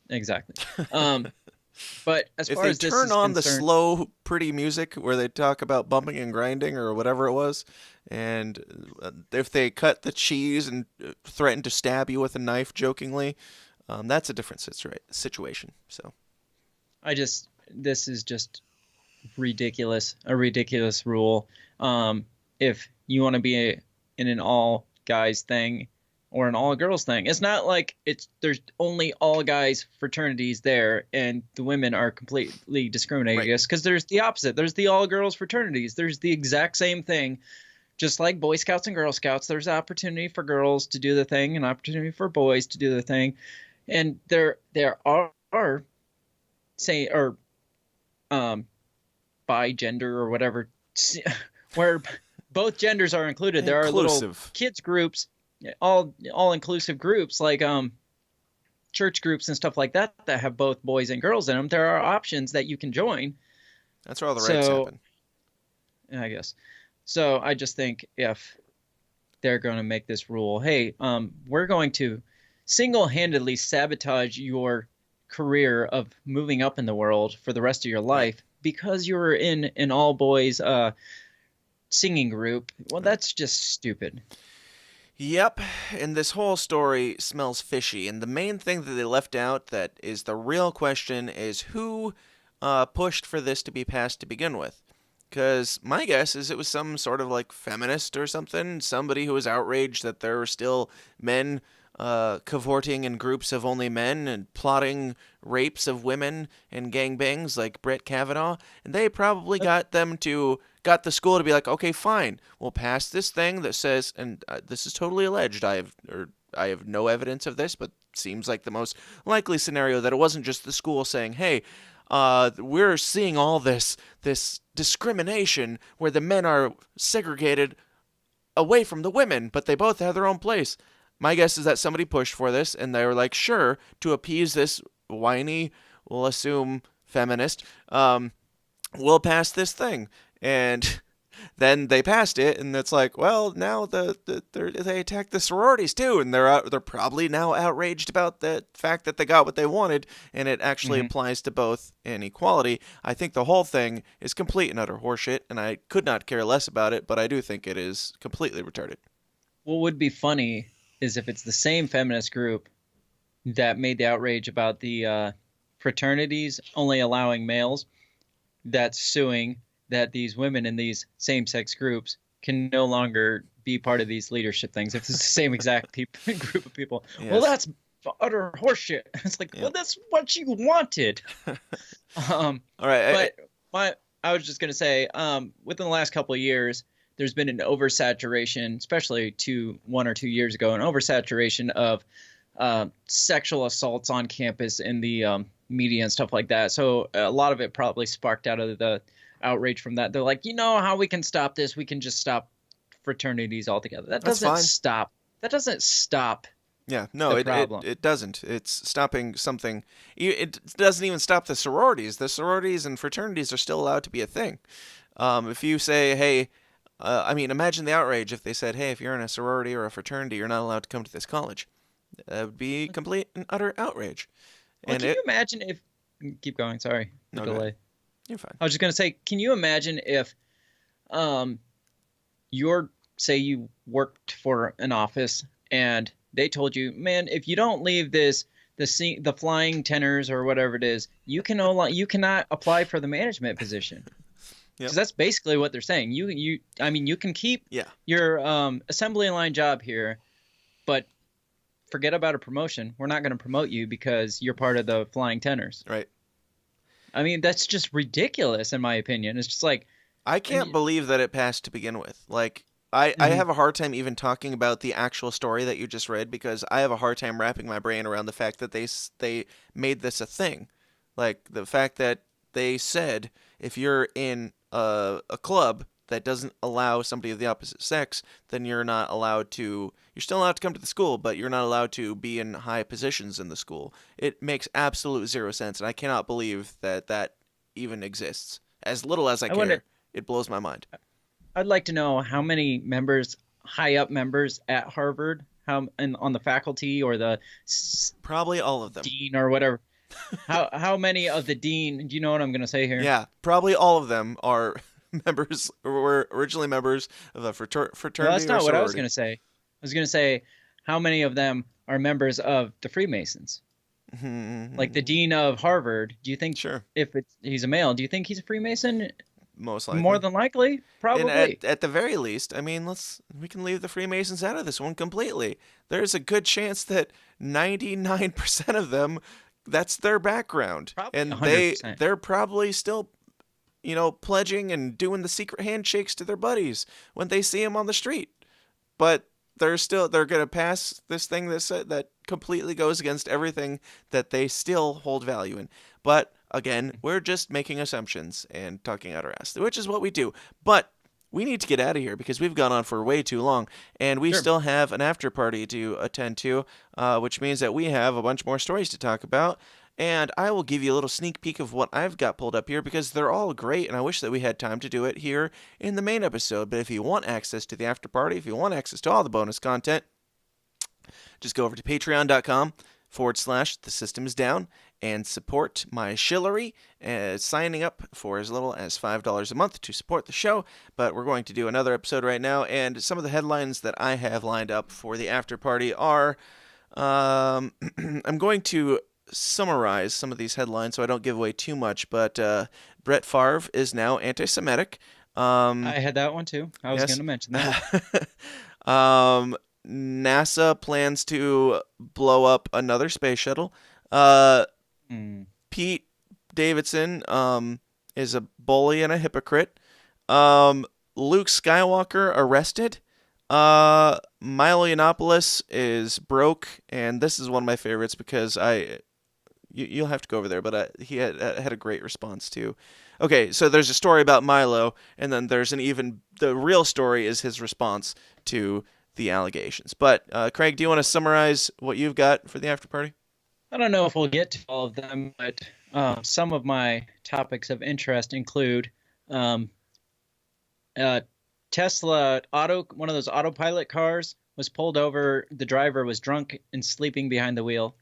Exactly. But as far as this is concerned, if they turn on the slow, pretty music where they talk about bumping and grinding or whatever it was, and if they cut the cheese and threaten to stab you with a knife jokingly, that's a different situation. So, this is just ridiculous. A ridiculous rule. If you want to be in an all guys thing or an all girls thing, it's not like there's only all guys fraternities there and the women are completely discriminated against, because there's the opposite. There's the all girls fraternities. There's the exact same thing. Just like Boy Scouts and Girl Scouts, there's opportunity for girls to do the thing and opportunity for boys to do the thing. And there are bi-gender or whatever, where both genders are included. There are little kids groups, all inclusive groups, like church groups and stuff like that have both boys and girls in them. There are options that you can join. That's where all the rights happen. I guess. So I just think if they're going to make this rule, hey, we're going to single-handedly sabotage your career of moving up in the world for the rest of your life because you were in an all-boys singing group, well, that's just stupid. Yep, and this whole story smells fishy, and the main thing that they left out that is the real question is who pushed for this to be passed to begin with. Because my guess is it was some sort of like feminist or something, somebody who was outraged that there were still men cavorting in groups of only men and plotting rapes of women and gangbangs like Brett Kavanaugh, and they probably got the school to be like, okay, fine, we'll pass this thing that says, and this is totally alleged, I have no evidence of this, but seems like the most likely scenario, that it wasn't just the school saying, hey, we're seeing all this discrimination where the men are segregated away from the women, but they both have their own place. My guess is that somebody pushed for this, and they were like, sure, to appease this whiny, we'll assume feminist, we'll pass this thing. And then they passed it, and it's like, well, now they attacked the sororities too, and they're probably now outraged about the fact that they got what they wanted, and it actually applies to both in equality. I think the whole thing is complete and utter horseshit, and I could not care less about it, but I do think it is completely retarded. What would be funny is if it's the same feminist group that made the outrage about the fraternities only allowing males, that's suing that these women in these same-sex groups can no longer be part of these leadership things. If it's the same exact group of people. Yes. Well, that's utter horseshit. It's like, well, that's what you wanted. All right. But I was just going to say, within the last couple of years, there's been an oversaturation, especially 1 or 2 years ago, an oversaturation of sexual assaults on campus in the media and stuff like that. So a lot of it probably sparked out of the outrage from that. They're like, you know how we can stop this? We can just stop fraternities altogether. That doesn't stop. That doesn't stop. Yeah, no, it doesn't. It's stopping something. It doesn't even stop the sororities. The sororities and fraternities are still allowed to be a thing. If you say, hey, imagine the outrage if they said, hey, if you're in a sorority or a fraternity, you're not allowed to come to this college. That would be complete and utter outrage. Well, can you imagine if... Keep going, sorry. The delay. You're fine. I was just going to say, can you imagine if say you worked for an office and they told you, man, if you don't leave the flying tenors or whatever it is, you cannot apply for the management position. Because that's basically what they're saying. You can keep your assembly line job here, but forget about a promotion. We're not going to promote you because you're part of the Flying Tenors. Right. I mean, that's just ridiculous, in my opinion. It's just like... I can't believe that it passed to begin with. Like, I have a hard time even talking about the actual story that you just read because I have a hard time wrapping my brain around the fact that they made this a thing. Like, the fact that they said if you're in a club that doesn't allow somebody of the opposite sex, then you're still allowed to come to the school, but you're not allowed to be in high positions in the school. It makes absolute zero sense, and I cannot believe that even exists. As little as I care, it blows my mind. I'd like to know how many members, high up members at Harvard, on the faculty or the... Probably all of them. Dean or whatever. How many of the dean, do you know what I'm going to say here? Yeah, probably all of them are... members were originally members of a fraternity. Well, that's not or what I was sorority. going to say. I was going to say how many of them are members of the Freemasons. Like the dean of Harvard. Do you think if he's a male, do you think he's a Freemason? Most likely. More than likely, probably. And at the very least, I mean, we can leave the Freemasons out of this one completely. There's a good chance that 99% of them, that's their background, probably and 100%. they're probably still, pledging and doing the secret handshakes to their buddies when they see them on the street. But they're going to pass this thing that completely goes against everything that they still hold value in. But again, we're just making assumptions and talking out our ass, which is what we do. But we need to get out of here because we've gone on for way too long, and we still have an after party to attend to, which means that we have a bunch more stories to talk about. And I will give you a little sneak peek of what I've got pulled up here because they're all great, and I wish that we had time to do it here in the main episode. But if you want access to the after party, if you want access to all the bonus content, just go over to patreon.com/The System Is Down and support my shillery, signing up for as little as $5 a month to support the show. But we're going to do another episode right now, and some of the headlines that I have lined up for the after party are... I'm going to summarize some of these headlines so I don't give away too much, but Brett Favre is now anti-Semitic. I had that one too. I was going to mention that. NASA plans to blow up another space shuttle. Pete Davidson is a bully and a hypocrite. Luke Skywalker arrested. Milo Yiannopoulos is broke, and this is one of my favorites because you'll have to go over there, but he had a great response too. Okay, so there's a story about Milo, and then there's the real story is his response to the allegations. But Craig, do you want to summarize what you've got for the after party? I don't know if we'll get to all of them, but some of my topics of interest include Tesla one of those autopilot cars was pulled over. The driver was drunk and sleeping behind the wheel.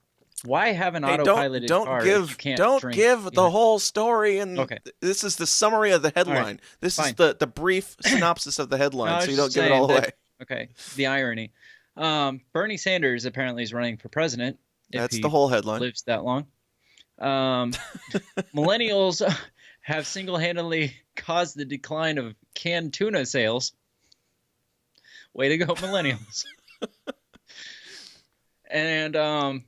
Why have an autopiloted car if you can't don't drink? give the whole story, and okay. This is the summary of the headline. Right, this fine. is the brief synopsis of the headline, so you don't give it all away. Okay, the irony. Bernie Sanders apparently is running for president. That's the whole headline. Lives that long. Millennials have single-handedly caused the decline of canned tuna sales. Way to go, millennials. And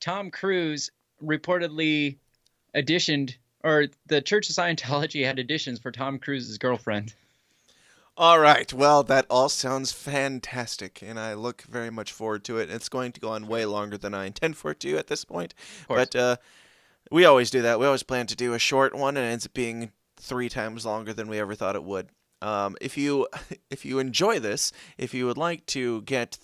Tom Cruise reportedly the Church of Scientology had auditions for Tom Cruise's girlfriend. All right. Well, that all sounds fantastic, and I look very much forward to it. It's going to go on way longer than I intend for it to at this point. But we always do that. We always plan to do a short one, and it ends up being 3 times longer than we ever thought it would. If you enjoy this, if you would like to get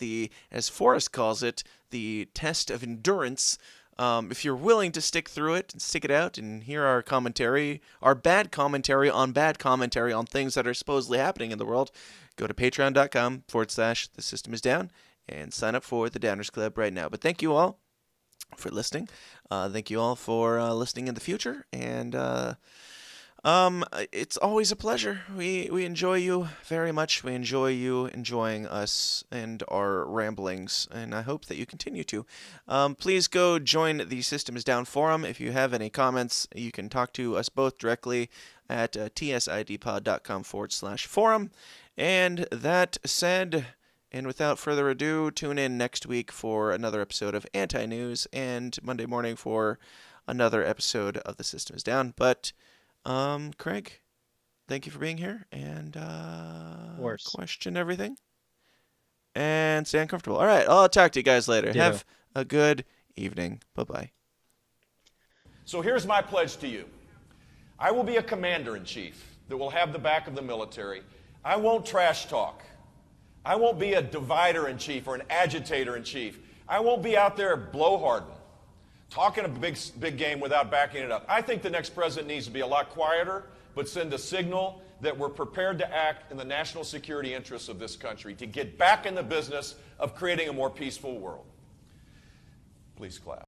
as Forrest calls it, the test of endurance, if you're willing to stick through it and stick it out and hear our commentary, our bad commentary on things that are supposedly happening in the world, go to patreon.com/The System Is Down and sign up for the Downers Club right now. But thank you all for listening. Thank you all for listening in the future, and it's always a pleasure. We enjoy you very much. We enjoy you enjoying us and our ramblings, and I hope that you continue to. Please go join the System Is Down forum. If you have any comments, you can talk to us both directly at tsidpod.com/forum. And that said, And without further ado, tune in next week for another episode of Anti-News and Monday morning for another episode of The System is Down. But, Craig, thank you for being here and question everything and stay uncomfortable. All right, I'll talk to you guys later. Yeah. Have a good evening. Bye-bye. So here's my pledge to you. I will be a commander-in-chief that will have the back of the military. I won't trash talk. I won't be a divider-in-chief or an agitator-in-chief. I won't be out there blowharding, talking a big game without backing it up. I think the next president needs to be a lot quieter, but send a signal that we're prepared to act in the national security interests of this country to get back in the business of creating a more peaceful world. Please clap.